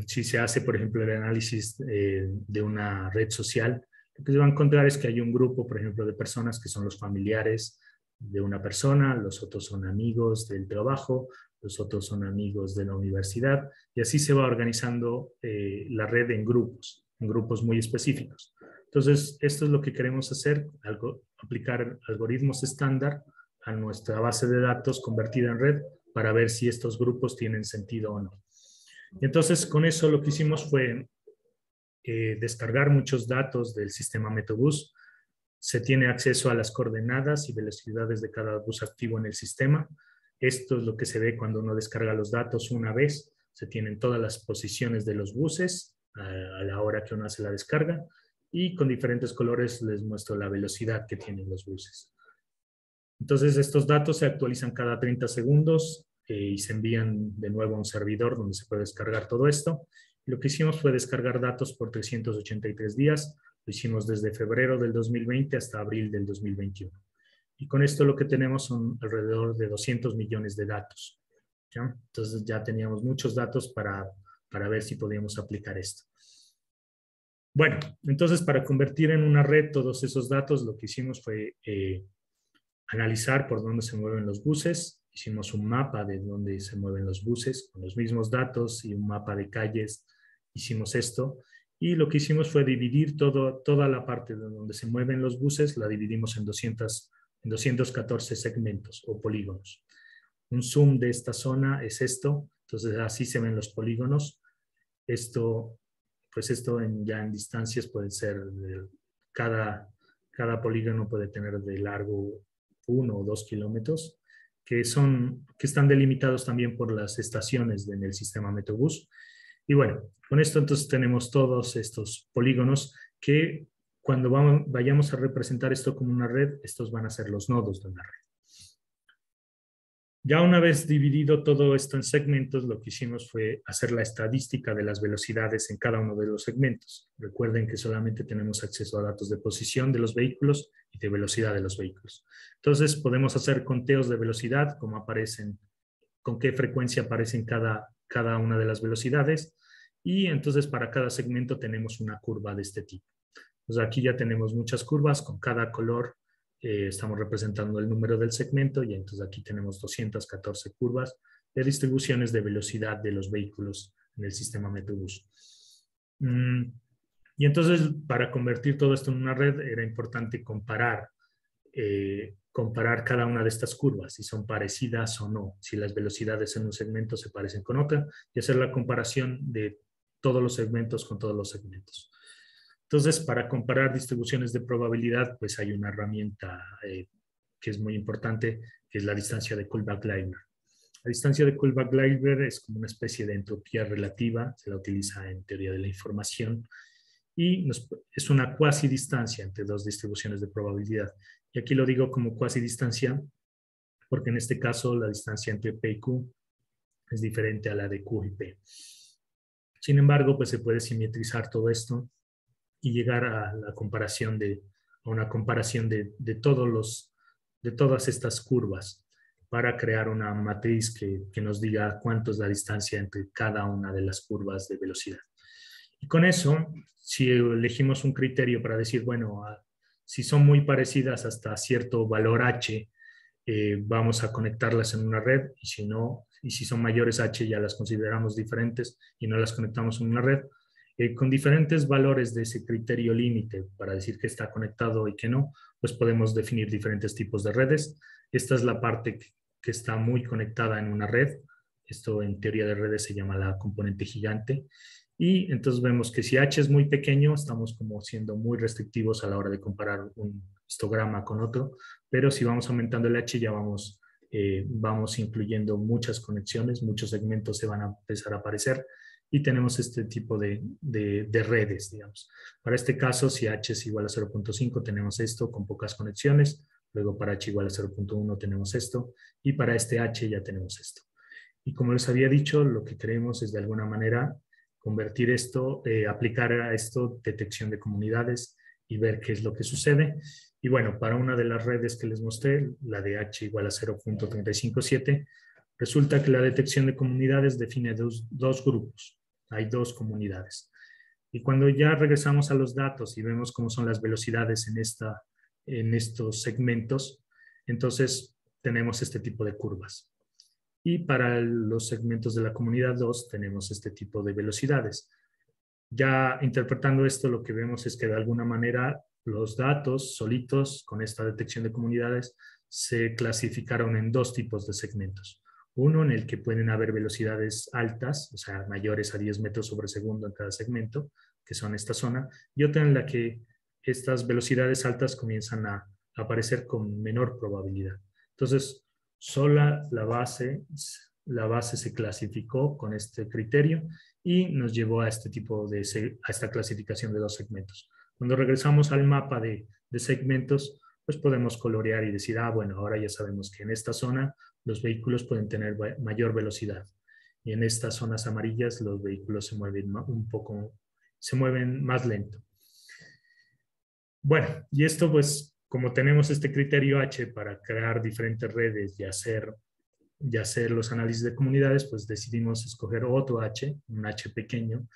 Si se hace, por ejemplo, el análisis de una red social, lo que se va a encontrar es que hay un grupo, por ejemplo, de personas que son los familiares de una persona, los otros son amigos del trabajo, los otros son amigos de la universidad, y así se va organizando la red en grupos muy específicos. Entonces, esto es lo que queremos hacer, aplicar algoritmos estándar a nuestra base de datos convertida en red para ver si estos grupos tienen sentido o no. Entonces, con eso lo que hicimos fue descargar muchos datos del sistema Metrobús. Se tiene acceso a las coordenadas y velocidades de cada bus activo en el sistema. Esto es lo que se ve cuando uno descarga los datos una vez. se tienen todas las posiciones de los buses a la hora que uno hace la descarga, y con diferentes colores les muestro la velocidad que tienen los buses. Entonces estos datos se actualizan cada 30 segundos y se envían de nuevo a un servidor donde se puede descargar todo esto. Y lo que hicimos fue descargar datos por 383 días. Lo hicimos desde febrero del 2020 hasta abril del 2021. Y con esto lo que tenemos son alrededor de 200 millones de datos, ¿ya? Entonces ya teníamos muchos datos para ver si podíamos aplicar esto. Bueno, entonces para convertir en una red todos esos datos, lo que hicimos fue analizar por dónde se mueven los buses. Hicimos un mapa de dónde se mueven los buses con los mismos datos y un mapa de calles. Hicimos esto y lo que hicimos fue dividir toda la parte de donde se mueven los buses, la dividimos en 214 segmentos o polígonos. Un zoom de esta zona es esto, entonces así se ven los polígonos. Esto ya en distancias puede ser, cada polígono puede tener de largo 1 o 2 kilómetros, que están delimitados también por las estaciones en el sistema Metrobús. Y bueno, con esto entonces tenemos todos estos polígonos que cuando vayamos a representar esto como una red, estos van a ser los nodos de una red. Ya una vez dividido todo esto en segmentos, lo que hicimos fue hacer la estadística de las velocidades en cada uno de los segmentos. Recuerden que solamente tenemos acceso a datos de posición de los vehículos y de velocidad de los vehículos. Entonces podemos hacer conteos de velocidad, como aparecen, con qué frecuencia aparecen cada una de las velocidades, y entonces para cada segmento tenemos una curva de este tipo. Entonces aquí ya tenemos muchas curvas, con cada color estamos representando el número del segmento, y entonces aquí tenemos 214 curvas de distribuciones de velocidad de los vehículos en el sistema Metrobús. Y entonces para convertir todo esto en una red era importante comparar cada una de estas curvas, si son parecidas o no, si las velocidades en un segmento se parecen con otra, y hacer la comparación de todos los segmentos con todos los segmentos. Entonces, para comparar distribuciones de probabilidad, pues hay una herramienta que es muy importante, que es la distancia de Kullback-Leibler. La distancia de Kullback-Leibler es como una especie de entropía relativa, se la utiliza en teoría de la información, y es una cuasi distancia entre dos distribuciones de probabilidad. Y aquí lo digo como cuasi distancia porque en este caso la distancia entre P y Q es diferente a la de Q y P. Sin embargo, pues se puede simetrizar todo esto y llegar a una comparación de todas estas curvas para crear una matriz que nos diga cuánto es la distancia entre cada una de las curvas de velocidad. Y con eso, si elegimos un criterio para decir, bueno, si son muy parecidas hasta cierto valor h, vamos a conectarlas en una red, y si no, y si son mayores h ya las consideramos diferentes y no las conectamos en una red. Con diferentes valores de ese criterio límite para decir que está conectado y que no, pues podemos definir diferentes tipos de redes. Esta es la parte que está muy conectada en una red. Esto en teoría de redes se llama la componente gigante. Y entonces vemos que si h es muy pequeño, estamos como siendo muy restrictivos a la hora de comparar un histograma con otro, pero si vamos aumentando el h ya vamos incluyendo muchas conexiones, muchos segmentos se van a empezar a aparecer, y tenemos este tipo de redes, digamos. Para este caso, si h es igual a 0.5, tenemos esto con pocas conexiones. Luego para h igual a 0.1 tenemos esto. Y para este h ya tenemos esto. Y como les había dicho, lo que queremos es de alguna manera convertir esto, aplicar a esto detección de comunidades y ver qué es lo que sucede. Y bueno, para una de las redes que les mostré, la de h igual a 0.357, resulta que la detección de comunidades define dos grupos. Hay dos comunidades. Y cuando ya regresamos a los datos y vemos cómo son las velocidades en estos segmentos, entonces tenemos este tipo de curvas. Y para los segmentos de la comunidad 2 tenemos este tipo de velocidades. Ya interpretando esto, lo que vemos es que de alguna manera los datos solitos con esta detección de comunidades se clasificaron en dos tipos de segmentos. Uno en el que pueden haber velocidades altas, o sea, mayores a 10 metros sobre segundo en cada segmento, que son esta zona, y otra en la que estas velocidades altas comienzan a aparecer con menor probabilidad. Entonces, sola la base la base se clasificó con este criterio y nos llevó a este tipo de, a esta clasificación de dos segmentos. Cuando regresamos al mapa de segmentos, pues podemos colorear y decir, ah, bueno, ahora ya sabemos que en esta zona los vehículos pueden tener mayor velocidad y en estas zonas amarillas los vehículos se mueven un poco, se mueven más lento. Bueno, y esto pues como tenemos este criterio H para crear diferentes redes y hacer los análisis de comunidades, pues decidimos escoger otro H, un H pequeño,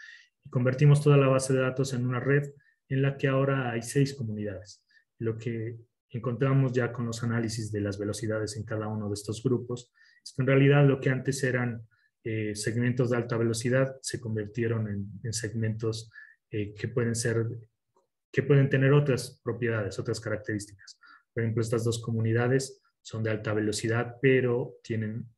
y convertimos toda la base de datos en una red en la que ahora hay 6 comunidades. Lo que encontramos ya con los análisis de las velocidades en cada uno de estos grupos es que en realidad lo que antes eran segmentos de alta velocidad se convirtieron en segmentos que pueden tener otras propiedades, otras características. Por ejemplo, estas dos comunidades son de alta velocidad, pero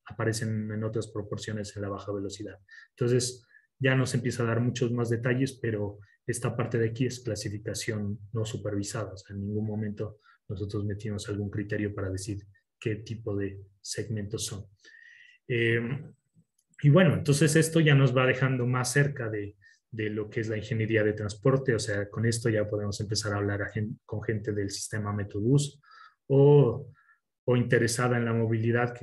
aparecen en otras proporciones en la baja velocidad. Entonces, ya nos empieza a dar muchos más detalles, pero esta parte de aquí es clasificación no supervisada. O sea, en ningún momento nosotros metimos algún criterio para decir qué tipo de segmentos son. Y bueno, entonces esto ya nos va dejando más cerca de lo que es la ingeniería de transporte. O sea, con esto ya podemos empezar a hablar con gente del sistema Metrobús o interesada en la movilidad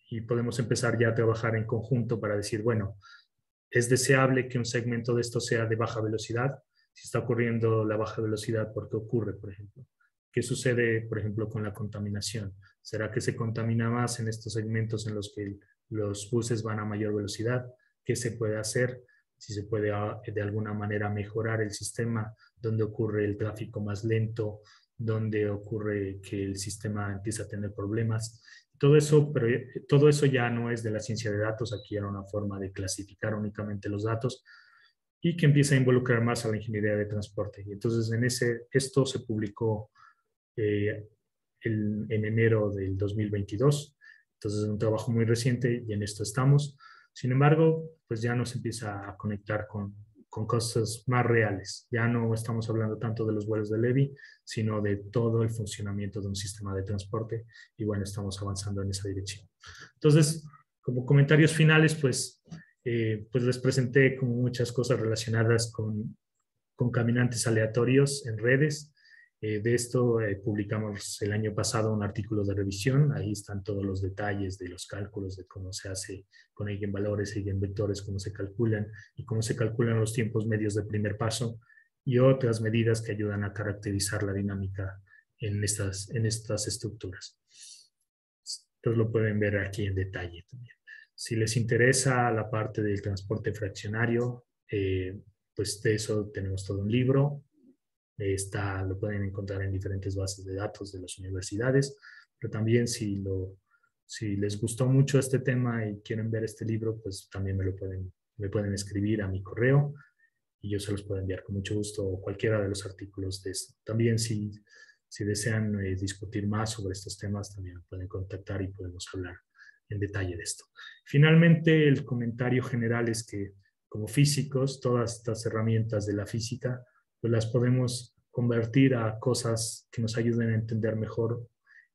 y podemos empezar ya a trabajar en conjunto para decir, bueno, es deseable que un segmento de esto sea de baja velocidad. Si está ocurriendo la baja velocidad, ¿por qué ocurre, por ejemplo? ¿Qué sucede, por ejemplo, con la contaminación? ¿Será que se contamina más en estos segmentos en los que los buses van a mayor velocidad? ¿Qué se puede hacer? Si se puede de alguna manera mejorar el sistema donde ocurre el tráfico más lento, donde ocurre que el sistema empieza a tener problemas. Todo eso, pero todo eso ya no es de la ciencia de datos, aquí era una forma de clasificar únicamente los datos y que empieza a involucrar más a la ingeniería de transporte. Y entonces esto se publicó en enero del 2022, entonces es un trabajo muy reciente y en esto estamos. Sin embargo, pues ya nos empieza a conectar con cosas más reales. Ya no estamos hablando tanto de los vuelos de Levy, sino de todo el funcionamiento de un sistema de transporte y bueno, estamos avanzando en esa dirección. Entonces, como comentarios finales, pues les presenté como muchas cosas relacionadas con caminantes aleatorios en redes. De esto publicamos el año pasado un artículo de revisión. Ahí están todos los detalles de los cálculos, de cómo se hace con eigenvalores, eigenvectores, cómo se calculan y cómo se calculan los tiempos medios de primer paso y otras medidas que ayudan a caracterizar la dinámica en estas estructuras. Entonces lo pueden ver aquí en detalle también. Si les interesa la parte del transporte fraccionario, pues de eso tenemos todo un libro. Lo pueden encontrar en diferentes bases de datos de las universidades, pero también si les gustó mucho este tema y quieren ver este libro, pues también me pueden escribir a mi correo y yo se los puedo enviar con mucho gusto o cualquiera de los artículos de esto. También si desean discutir más sobre estos temas, también me pueden contactar y podemos hablar en detalle de esto. Finalmente, el comentario general es que como físicos, todas estas herramientas de la física pues las podemos convertir a cosas que nos ayuden a entender mejor,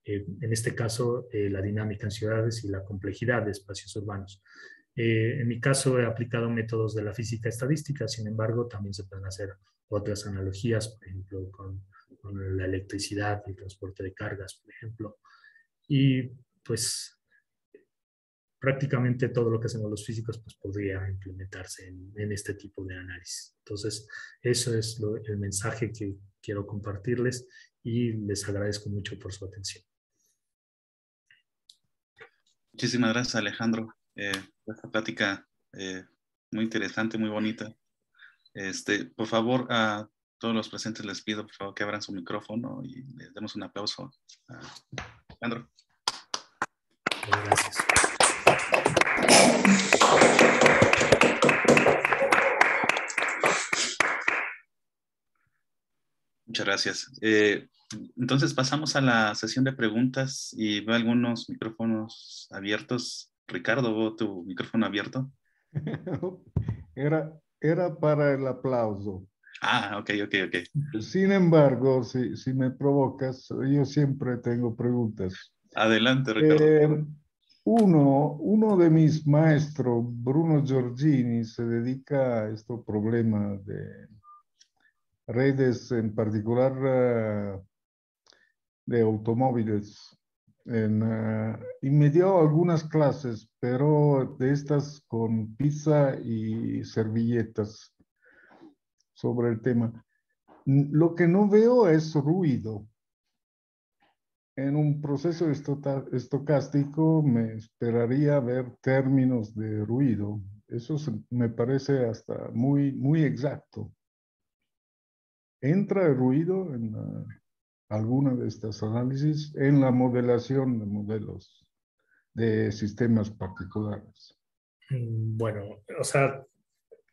en este caso, la dinámica en ciudades y la complejidad de espacios urbanos. En mi caso he aplicado métodos de la física estadística, sin embargo, también se pueden hacer otras analogías, por ejemplo, con la electricidad, el transporte de cargas, por ejemplo. Y pues prácticamente todo lo que hacemos los físicos pues podría implementarse en este tipo de análisis. Entonces, eso es el mensaje que quiero compartirles y les agradezco mucho por su atención. Muchísimas gracias, Alejandro. Esta plática muy interesante, muy bonita. Por favor, a todos los presentes les pido, por favor, que abran su micrófono y les demos un aplauso a Alejandro. Gracias. Muchas gracias. Entonces pasamos a la sesión de preguntas y veo algunos micrófonos abiertos. Ricardo, ¿veo tu micrófono abierto? Era para el aplauso. Ah, ok. Sin embargo, si me provocas, yo siempre tengo preguntas. Adelante, Ricardo. Uno de mis maestros, Bruno Giorgini, se dedica a estos problemas de redes, en particular de automóviles. Y me dio algunas clases, pero de estas con pizza y servilletas sobre el tema. Lo que no veo es ruido. En un proceso estocástico me esperaría ver términos de ruido. Eso me parece hasta muy exacto. ¿Entra el ruido en alguna de estas análisis en la modelación de modelos de sistemas particulares? Bueno, o sea,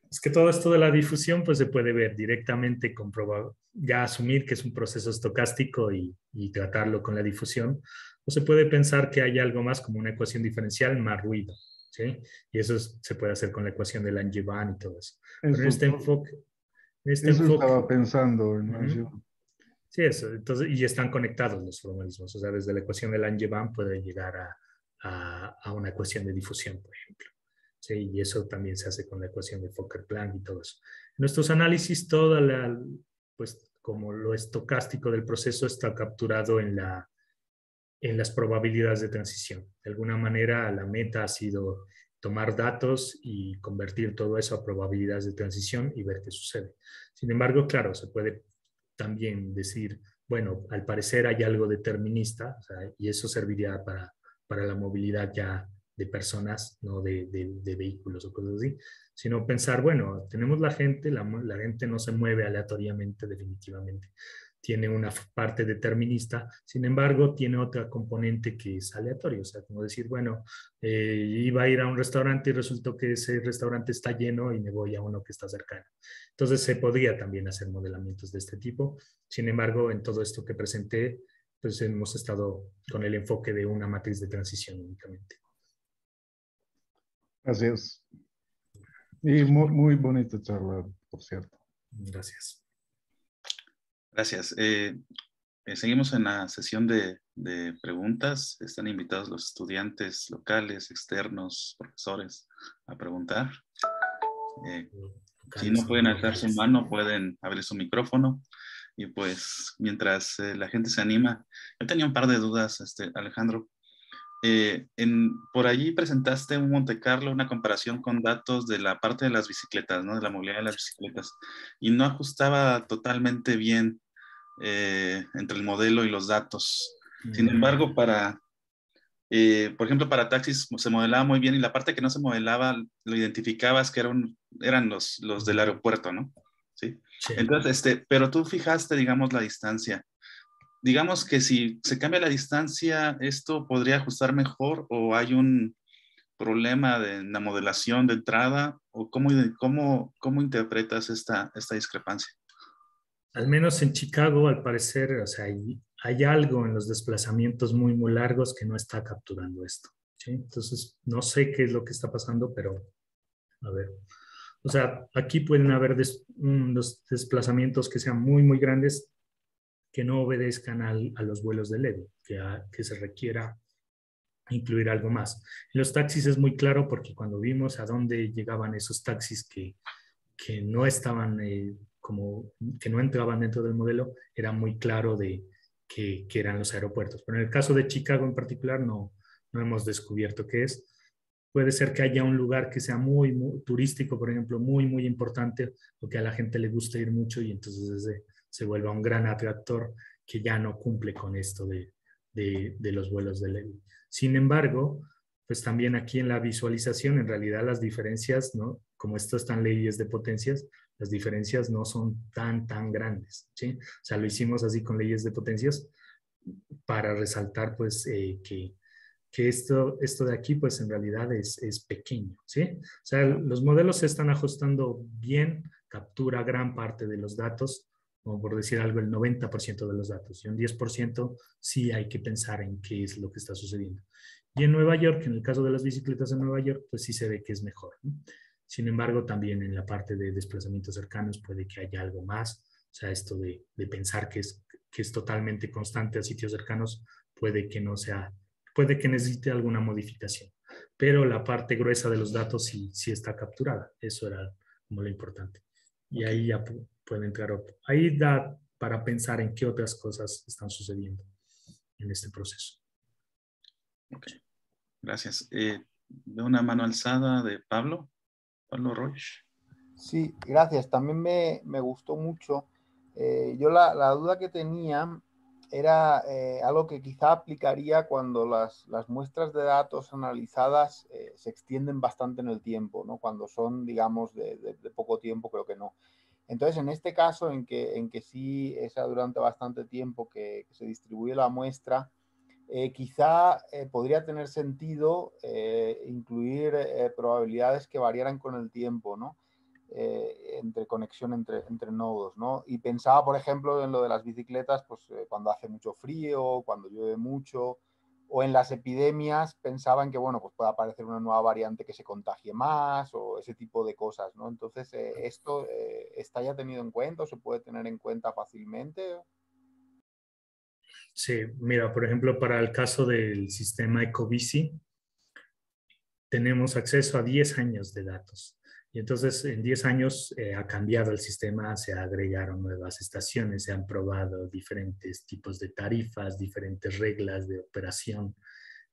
es que todo esto de la difusión pues se puede ver directamente comprobado, ya asumir que es un proceso estocástico y tratarlo con la difusión, o se puede pensar que hay algo más como una ecuación diferencial más ruido, ¿sí? Y eso se puede hacer con la ecuación de Langevin y todo eso. Pero en Eso, este eso enfoque, estaba pensando en la uh-huh, sí, eso, entonces, y están conectados los formalismos, o sea, desde la ecuación de Langevin puede llegar a una ecuación de difusión, por ejemplo. Sí, y eso también se hace con la ecuación de Fokker-Planck y todo eso. En nuestros análisis, pues como lo estocástico del proceso está capturado en las probabilidades de transición. De alguna manera, la meta ha sido tomar datos y convertir todo eso a probabilidades de transición y ver qué sucede. Sin embargo, claro, se puede también decir, bueno, al parecer hay algo determinista, o sea, y eso serviría para la movilidad ya de personas, no de vehículos o cosas así, sino pensar, bueno, tenemos la gente gente no se mueve aleatoriamente definitivamente, tiene una parte determinista, sin embargo, tiene otra componente que es aleatoria, o sea, como decir, bueno, iba a ir a un restaurante y resultó que ese restaurante está lleno y me voy a uno que está cercano. Entonces, se podría también hacer modelamientos de este tipo. Sin embargo, en todo esto que presenté, pues hemos estado con el enfoque de una matriz de transición únicamente. Gracias. Y muy bonita charla, por cierto. Gracias. Gracias. Seguimos en la sesión de preguntas. Están invitados los estudiantes locales, externos, profesores a preguntar. Si no pueden alzar su mano, pueden abrir su micrófono. Y pues mientras la gente se anima, yo tenía un par de dudas, Alejandro. Por allí presentaste un Monte Carlo, una comparación con datos de la parte de las bicicletas, ¿no? De la movilidad de las bicicletas. Y no ajustaba totalmente bien entre el modelo y los datos. Sin embargo, por ejemplo, para taxis se modelaba muy bien y la parte que no se modelaba lo identificabas que eran los del aeropuerto, ¿no? ¿Sí? Sí. Entonces, pero tú fijaste, digamos, la distancia. Digamos que si se cambia la distancia, ¿esto podría ajustar mejor o hay un problema en la modelación de entrada? ¿O cómo interpretas esta discrepancia? Al menos en Chicago, al parecer, o sea, hay algo en los desplazamientos muy largos que no está capturando esto, ¿sí? Entonces, no sé qué es lo que está pasando, pero a ver. O sea, aquí pueden haber los desplazamientos que sean muy grandes que no obedezcan a los vuelos de Levy, que se requiera incluir algo más. En los taxis es muy claro porque cuando vimos a dónde llegaban esos taxis que no estaban que no entraban dentro del modelo, era muy claro que eran los aeropuertos. Pero en el caso de Chicago en particular no hemos descubierto qué es. Puede ser que haya un lugar que sea muy turístico, por ejemplo, muy importante, o que a la gente le guste ir mucho y entonces se vuelva un gran atractor que ya no cumple con esto de los vuelos de Levy. Sin embargo, pues también aquí en la visualización, en realidad las diferencias, ¿no? Como esto están leyes de potencias, las diferencias no son tan grandes, ¿sí? O sea, lo hicimos así con leyes de potencias para resaltar, pues, que esto de aquí, pues, en realidad es pequeño, ¿sí? O sea, los modelos se están ajustando bien, captura gran parte de los datos, como por decir algo, el 90% de los datos, y un 10% sí hay que pensar en qué es lo que está sucediendo. Y en Nueva York, en el caso de las bicicletas en Nueva York, pues sí se ve que es mejor, ¿no? Sin embargo, también en la parte de desplazamientos cercanos puede que haya algo más. O sea, esto de pensar que es totalmente constante a sitios cercanos puede que no sea puede que necesite alguna modificación, pero la parte gruesa de los datos sí está capturada. Eso era como lo importante. Y ahí ya puede entrar otro. Ahí da para pensar en qué otras cosas están sucediendo en este proceso. Ok, gracias. Veo una mano alzada de Pablo Roche. Sí, gracias. También me gustó mucho. Yo la duda que tenía era algo que quizá aplicaría cuando las muestras de datos analizadas se extienden bastante en el tiempo, ¿no? Cuando son, digamos, de poco tiempo, creo que no. Entonces, en este caso, en que sí es durante bastante tiempo que se distribuye la muestra, quizá podría tener sentido incluir probabilidades que variaran con el tiempo, ¿no? Entre conexión entre nodos, ¿no? Y pensaba, por ejemplo, en lo de las bicicletas, pues cuando hace mucho frío, cuando llueve mucho, o en las epidemias pensaban que, bueno, pues puede aparecer una nueva variante que se contagie más o ese tipo de cosas, ¿no? Entonces, ¿esto está ya tenido en cuenta o se puede tener en cuenta fácilmente? Sí, mira, por ejemplo, para el caso del sistema Ecobici, tenemos acceso a 10 años de datos. Y entonces en 10 años ha cambiado el sistema, se agregaron nuevas estaciones, se han probado diferentes tipos de tarifas, diferentes reglas de operación,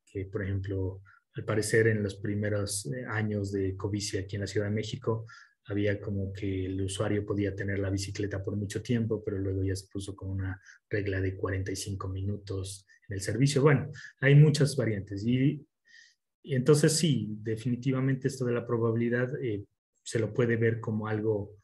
que por ejemplo, al parecer en los primeros años de Ecobici aquí en la Ciudad de México, había como que el usuario podía tener la bicicleta por mucho tiempo, pero luego ya se puso como una regla de 45 minutos en el servicio. Bueno, hay muchas variantes y entonces sí, definitivamente esto de la probabilidad se lo puede ver como algo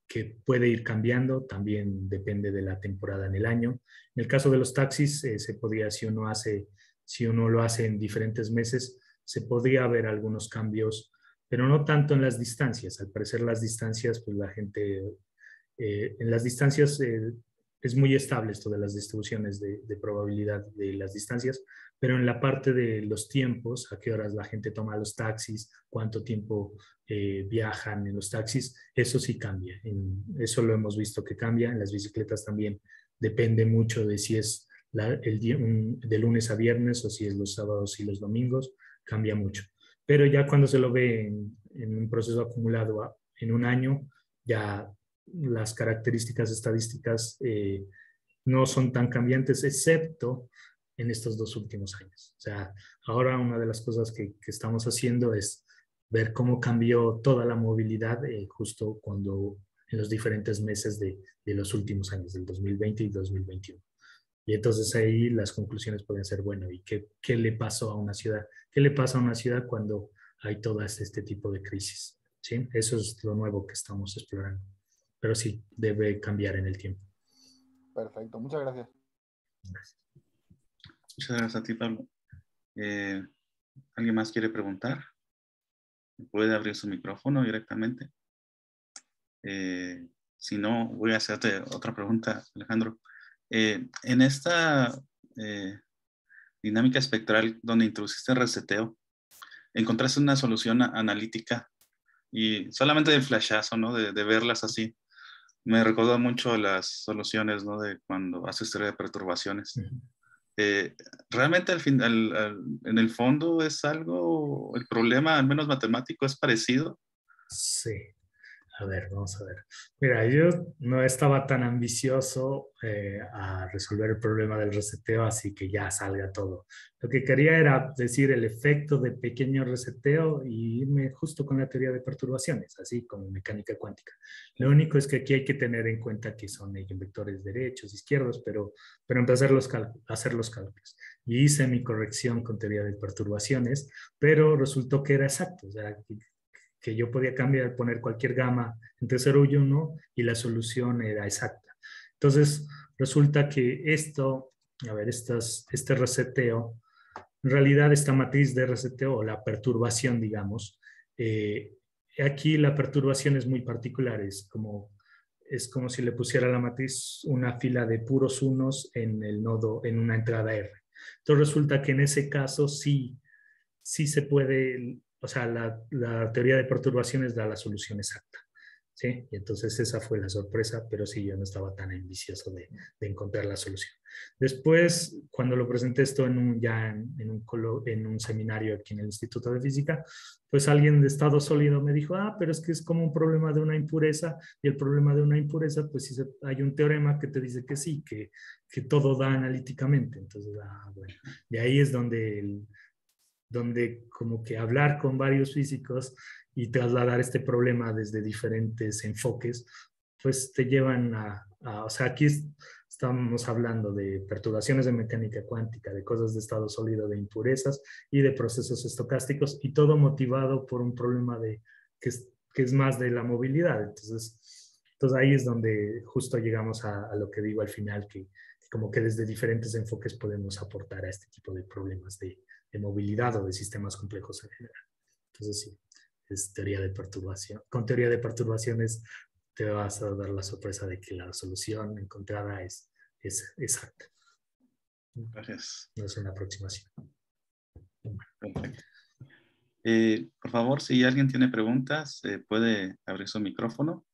que puede ir cambiando, también depende de la temporada en el año. En el caso de los taxis, se podría, si uno lo hace en diferentes meses, se podría ver algunos cambios, pero no tanto en las distancias. Al parecer las distancias, pues la gente, en las distancias es muy estable esto de las distribuciones de probabilidad de las distancias, pero en la parte de los tiempos, a qué horas la gente toma los taxis, cuánto tiempo viajan en los taxis, eso sí cambia. Eso lo hemos visto que cambia. En las bicicletas también depende mucho de si es de lunes a viernes o si es los sábados y los domingos, cambia mucho. Pero ya cuando se lo ve en un proceso acumulado en un año, ya las características estadísticas no son tan cambiantes, excepto en estos 2 últimos años. O sea, ahora una de las cosas que estamos haciendo es ver cómo cambió toda la movilidad justo cuando en los diferentes meses de los últimos años, del 2020 y 2021. Y entonces ahí las conclusiones pueden ser, bueno, ¿y qué le pasó a una ciudad? ¿Qué le pasa a una ciudad cuando hay todo este tipo de crisis? ¿Sí? Eso es lo nuevo que estamos explorando. Pero sí, debe cambiar en el tiempo. Perfecto, muchas gracias. Gracias. Muchas gracias a ti, Pablo. ¿Alguien más quiere preguntar? ¿Puede abrir su micrófono directamente? Si no, voy a hacerte otra pregunta, Alejandro. En esta dinámica espectral donde introduciste el reseteo, encontraste una solución analítica y solamente de flashazo, ¿no? De verlas así. Me recordó mucho las soluciones, ¿no? De cuando haces teoría de perturbaciones. Realmente en el fondo es algo, el problema, al menos matemático, es parecido. Sí. A ver, vamos a ver. Mira, yo no estaba tan ambicioso a resolver el problema del reseteo, así que ya salga todo. Lo que quería era decir el efecto de pequeño reseteo y irme justo con la teoría de perturbaciones, así como mecánica cuántica. Lo único es que aquí hay que tener en cuenta que son vectores derechos, izquierdos, pero empezar a hacer los cálculos. Y hice mi corrección con teoría de perturbaciones, pero resultó que era exacto. O sea, que yo podía cambiar, poner cualquier gama entre 0 y 1 y la solución era exacta. Entonces, resulta que este reseteo, en realidad esta matriz de reseteo o la perturbación, digamos, aquí la perturbación es muy particular, es como si le pusiera a la matriz una fila de puros unos en el nodo, en una entrada R. Entonces resulta que en ese caso sí se puede, o sea, la teoría de perturbaciones da la solución exacta. ¿sí? Y entonces esa fue la sorpresa, pero sí, yo no estaba tan ambicioso de encontrar la solución. Después, cuando lo presenté esto en un seminario aquí en el Instituto de Física, pues alguien de estado sólido me dijo, pero es que es como un problema de una impureza, y el problema de una impureza, pues sí, hay un teorema que te dice que sí, que todo da analíticamente. Entonces, bueno, de ahí es donde como que hablar con varios físicos y trasladar este problema desde diferentes enfoques, pues te llevan o sea, aquí estamos hablando de perturbaciones de mecánica cuántica, de cosas de estado sólido, de impurezas y de procesos estocásticos, y todo motivado por un problema que es más de la movilidad. Entonces ahí es donde justo llegamos a lo que digo al final, que como que desde diferentes enfoques podemos aportar a este tipo de problemas de movilidad o de sistemas complejos en general. Entonces sí, es teoría de perturbación. Con teoría de perturbaciones te vas a dar la sorpresa de que la solución encontrada es exacta. Gracias. No es una aproximación. Perfecto. Por favor, si alguien tiene preguntas, puede abrir su micrófono.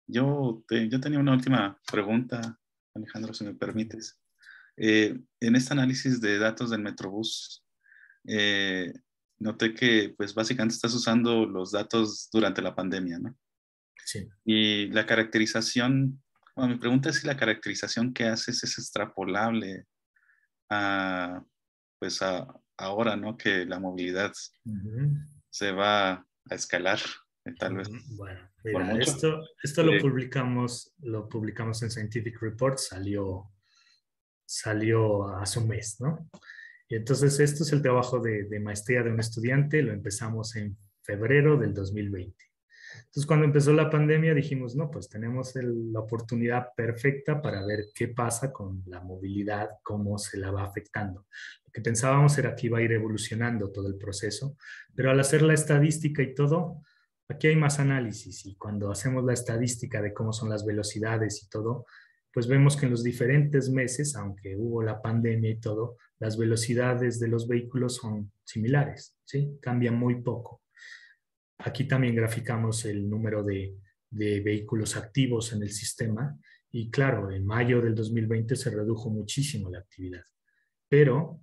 Yo tenía una última pregunta, Alejandro, si me permites. En este análisis de datos del Metrobús, noté que pues básicamente estás usando los datos durante la pandemia, ¿no? Sí. Y la caracterización, bueno, mi pregunta es si la caracterización que haces es extrapolable a, pues ahora, ¿no? Que la movilidad se va a escalar, tal vez. Bueno, Por mira, mucho. esto lo publicamos en Scientific Reports, salió hace un mes, ¿no? Y entonces esto es el trabajo de maestría de un estudiante, lo empezamos en febrero del 2020. Entonces cuando empezó la pandemia dijimos, no, pues tenemos la oportunidad perfecta para ver qué pasa con la movilidad, cómo se la va afectando. Lo que pensábamos era que iba a ir evolucionando todo el proceso, pero al hacer la estadística y todo, aquí hay más análisis, y cuando hacemos la estadística de cómo son las velocidades y todo, pues vemos que en los diferentes meses, aunque hubo la pandemia y todo, las velocidades de los vehículos son similares, ¿sí? Cambian muy poco. Aquí también graficamos el número de vehículos activos en el sistema, y claro, en mayo del 2020 se redujo muchísimo la actividad, pero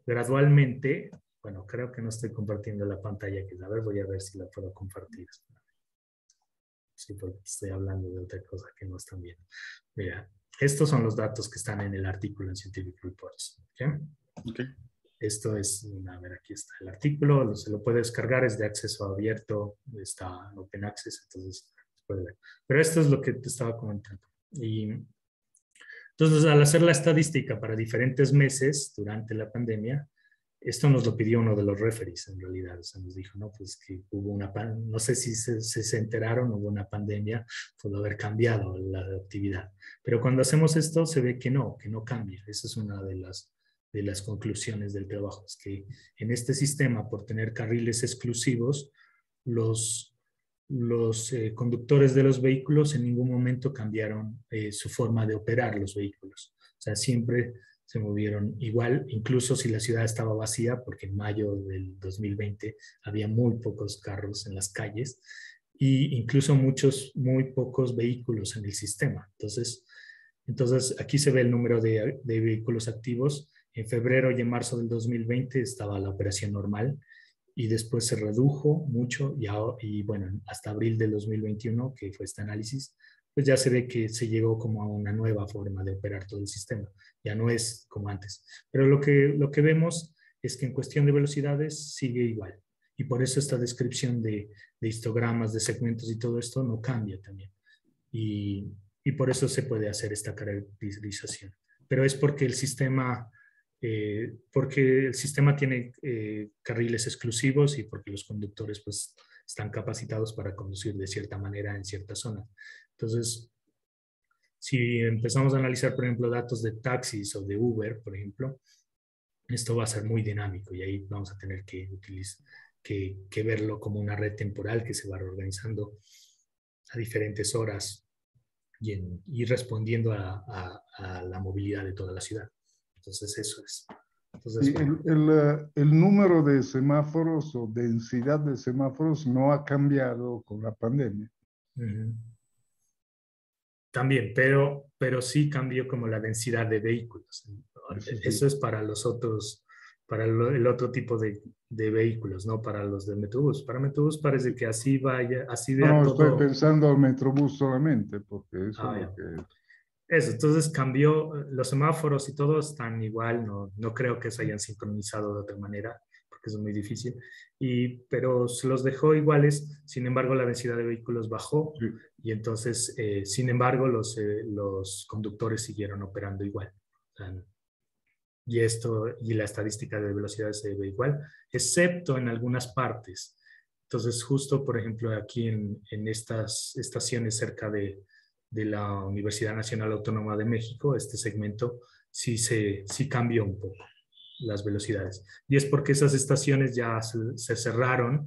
gradualmente, bueno, creo que no estoy compartiendo la pantalla, que a ver, voy a ver si la puedo compartir. Sí, porque estoy hablando de otra cosa que no están viendo. Mira, estos son los datos que están en el artículo en Scientific Reports. Okay. Esto es, a ver, aquí está el artículo, se lo puede descargar, es de acceso abierto, está Open Access, entonces se puede ver. Pero esto es lo que te estaba comentando. Y entonces, al hacer la estadística para diferentes meses durante la pandemia, esto nos lo pidió uno de los referees, en realidad. O sea, nos dijo, no, pues que hubo no sé si se enteraron, hubo una pandemia, pudo haber cambiado la actividad. Pero cuando hacemos esto, se ve que no cambia. Esa es una de las conclusiones del trabajo, es que en este sistema, por tener carriles exclusivos, los conductores de los vehículos en ningún momento cambiaron su forma de operar los vehículos. O sea, siempre se movieron igual, incluso si la ciudad estaba vacía, porque en mayo del 2020 había muy pocos carros en las calles, e incluso muy pocos vehículos en el sistema. Entonces aquí se ve el número de vehículos activos. En febrero y en marzo del 2020 estaba la operación normal, y después se redujo mucho, y bueno, hasta abril del 2021, que fue este análisis, pues ya se ve que se llegó como a una nueva forma de operar todo el sistema. Ya no es como antes. Pero lo que vemos es que en cuestión de velocidades sigue igual. Y por eso esta descripción de histogramas, de segmentos y todo esto no cambia también. Y por eso se puede hacer esta caracterización. Pero es porque el sistema tiene carriles exclusivos, y porque los conductores pues están capacitados para conducir de cierta manera en ciertas zonas. Entonces, si empezamos a analizar, por ejemplo, datos de taxis o de Uber, por ejemplo, esto va a ser muy dinámico, y ahí vamos a tener que verlo como una red temporal que se va reorganizando a diferentes horas y respondiendo a la movilidad de toda la ciudad. Entonces eso es. Sí, el número de semáforos o densidad de semáforos no ha cambiado con la pandemia. Uh-huh. También, pero sí cambió como la densidad de vehículos. Eso es para los otros, para el otro tipo de vehículos, no para los de Metrobús. Para Metrobús parece que así vaya, así vea No, todo. estoy pensando al Metrobús solamente, porque eso es lo que... Eso, entonces cambió, los semáforos y todo están igual, no creo que se hayan sincronizado de otra manera, porque eso es muy difícil, pero se los dejó iguales, sin embargo la densidad de vehículos bajó Sí. y entonces, sin embargo, los conductores siguieron operando igual. Y la estadística de velocidades se ve igual, excepto en algunas partes. Entonces, justo, por ejemplo, aquí en estas estaciones cerca de la Universidad Nacional Autónoma de México, este segmento sí cambió un poco las velocidades. Y es porque esas estaciones ya se cerraron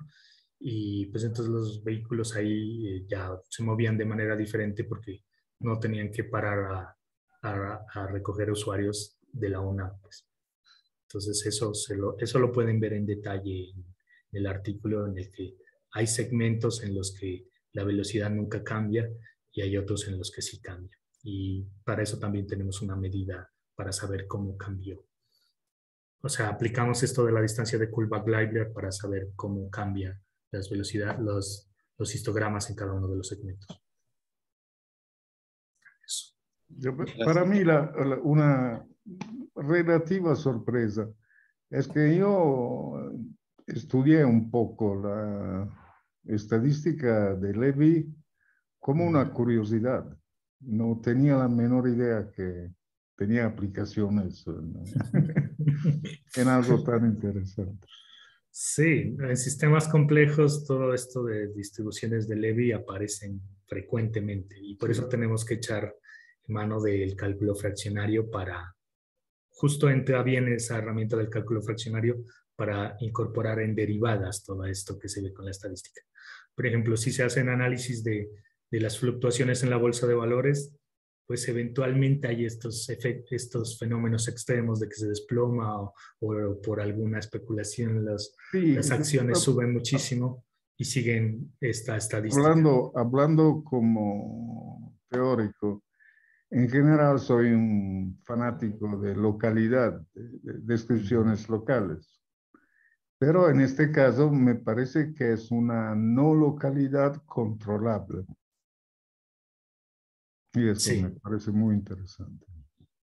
y pues entonces los vehículos ahí ya se movían de manera diferente porque no tenían que parar a recoger usuarios de la UNAM. Pues. Entonces eso lo pueden ver en detalle en el artículo en el que hay segmentos en los que la velocidad nunca cambia y hay otros en los que sí cambia. Y para eso también tenemos una medida para saber cómo cambió. O sea, aplicamos esto de la distancia de Kullback-Leibler para saber cómo cambia las velocidades, los histogramas en cada uno de los segmentos. Eso. Para mí una relativa sorpresa es que yo estudié un poco la estadística de Levy como una curiosidad. No tenía la menor idea que tenía aplicaciones en algo tan interesante. Sí, en sistemas complejos todo esto de distribuciones de Levy aparecen frecuentemente y por eso tenemos que echar mano del cálculo fraccionario para, justo entra bien esa herramienta del cálculo fraccionario para incorporar en derivadas todo esto que se ve con la estadística. Por ejemplo, si se hacen análisis de las fluctuaciones en la bolsa de valores, pues eventualmente hay estos fenómenos extremos de que se desploma o por alguna especulación las acciones suben muchísimo y siguen esta estadística. Hablando como teórico, en general soy un fanático de localidad, de descripciones locales. Pero en este caso me parece que es una no localidad controlable. Y eso me parece muy interesante.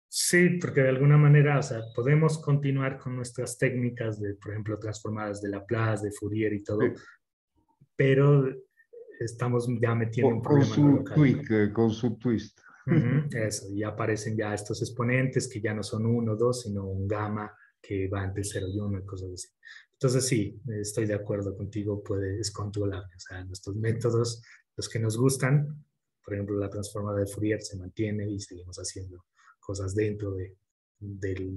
Sí, porque de alguna manera, o sea, podemos continuar con nuestras técnicas de, por ejemplo, transformadas de Laplace, de Fourier y todo, pero estamos ya metiendo un problema no local. Con su twist. Eso, y aparecen ya estos exponentes que ya no son 1, 2, sino un gamma que va entre 0 y 1 y cosas así. Entonces sí, estoy de acuerdo contigo, es controlable. O sea, nuestros métodos, los que nos gustan, por ejemplo, la transformada de Fourier se mantiene y seguimos haciendo cosas dentro de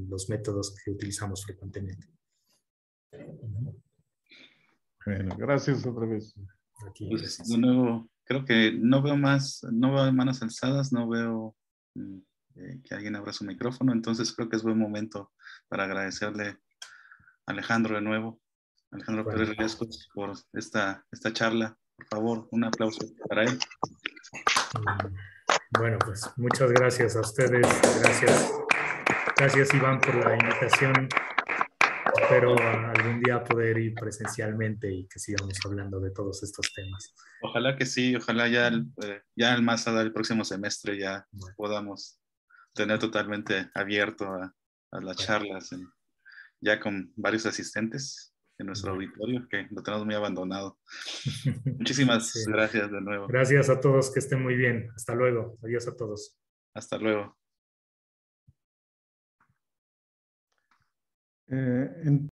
los métodos que utilizamos frecuentemente. Bueno, gracias otra vez. Aquí, pues, de nuevo, creo que no veo manos alzadas, no veo que alguien abra su micrófono, entonces creo que es buen momento para agradecerle a Alejandro de nuevo, Alejandro Pérez Riascos, por esta charla. Por favor, un aplauso para él. Bueno, pues muchas gracias a ustedes, gracias Iván por la invitación. Espero algún día poder ir presencialmente y que sigamos hablando de todos estos temas. Ojalá que sí, ojalá ya más allá del próximo semestre ya podamos tener totalmente abierto a las charlas, ya con varios asistentes en nuestro auditorio, que lo tenemos muy abandonado. Muchísimas gracias de nuevo. Gracias a todos, que estén muy bien. Hasta luego. Adiós a todos. Hasta luego.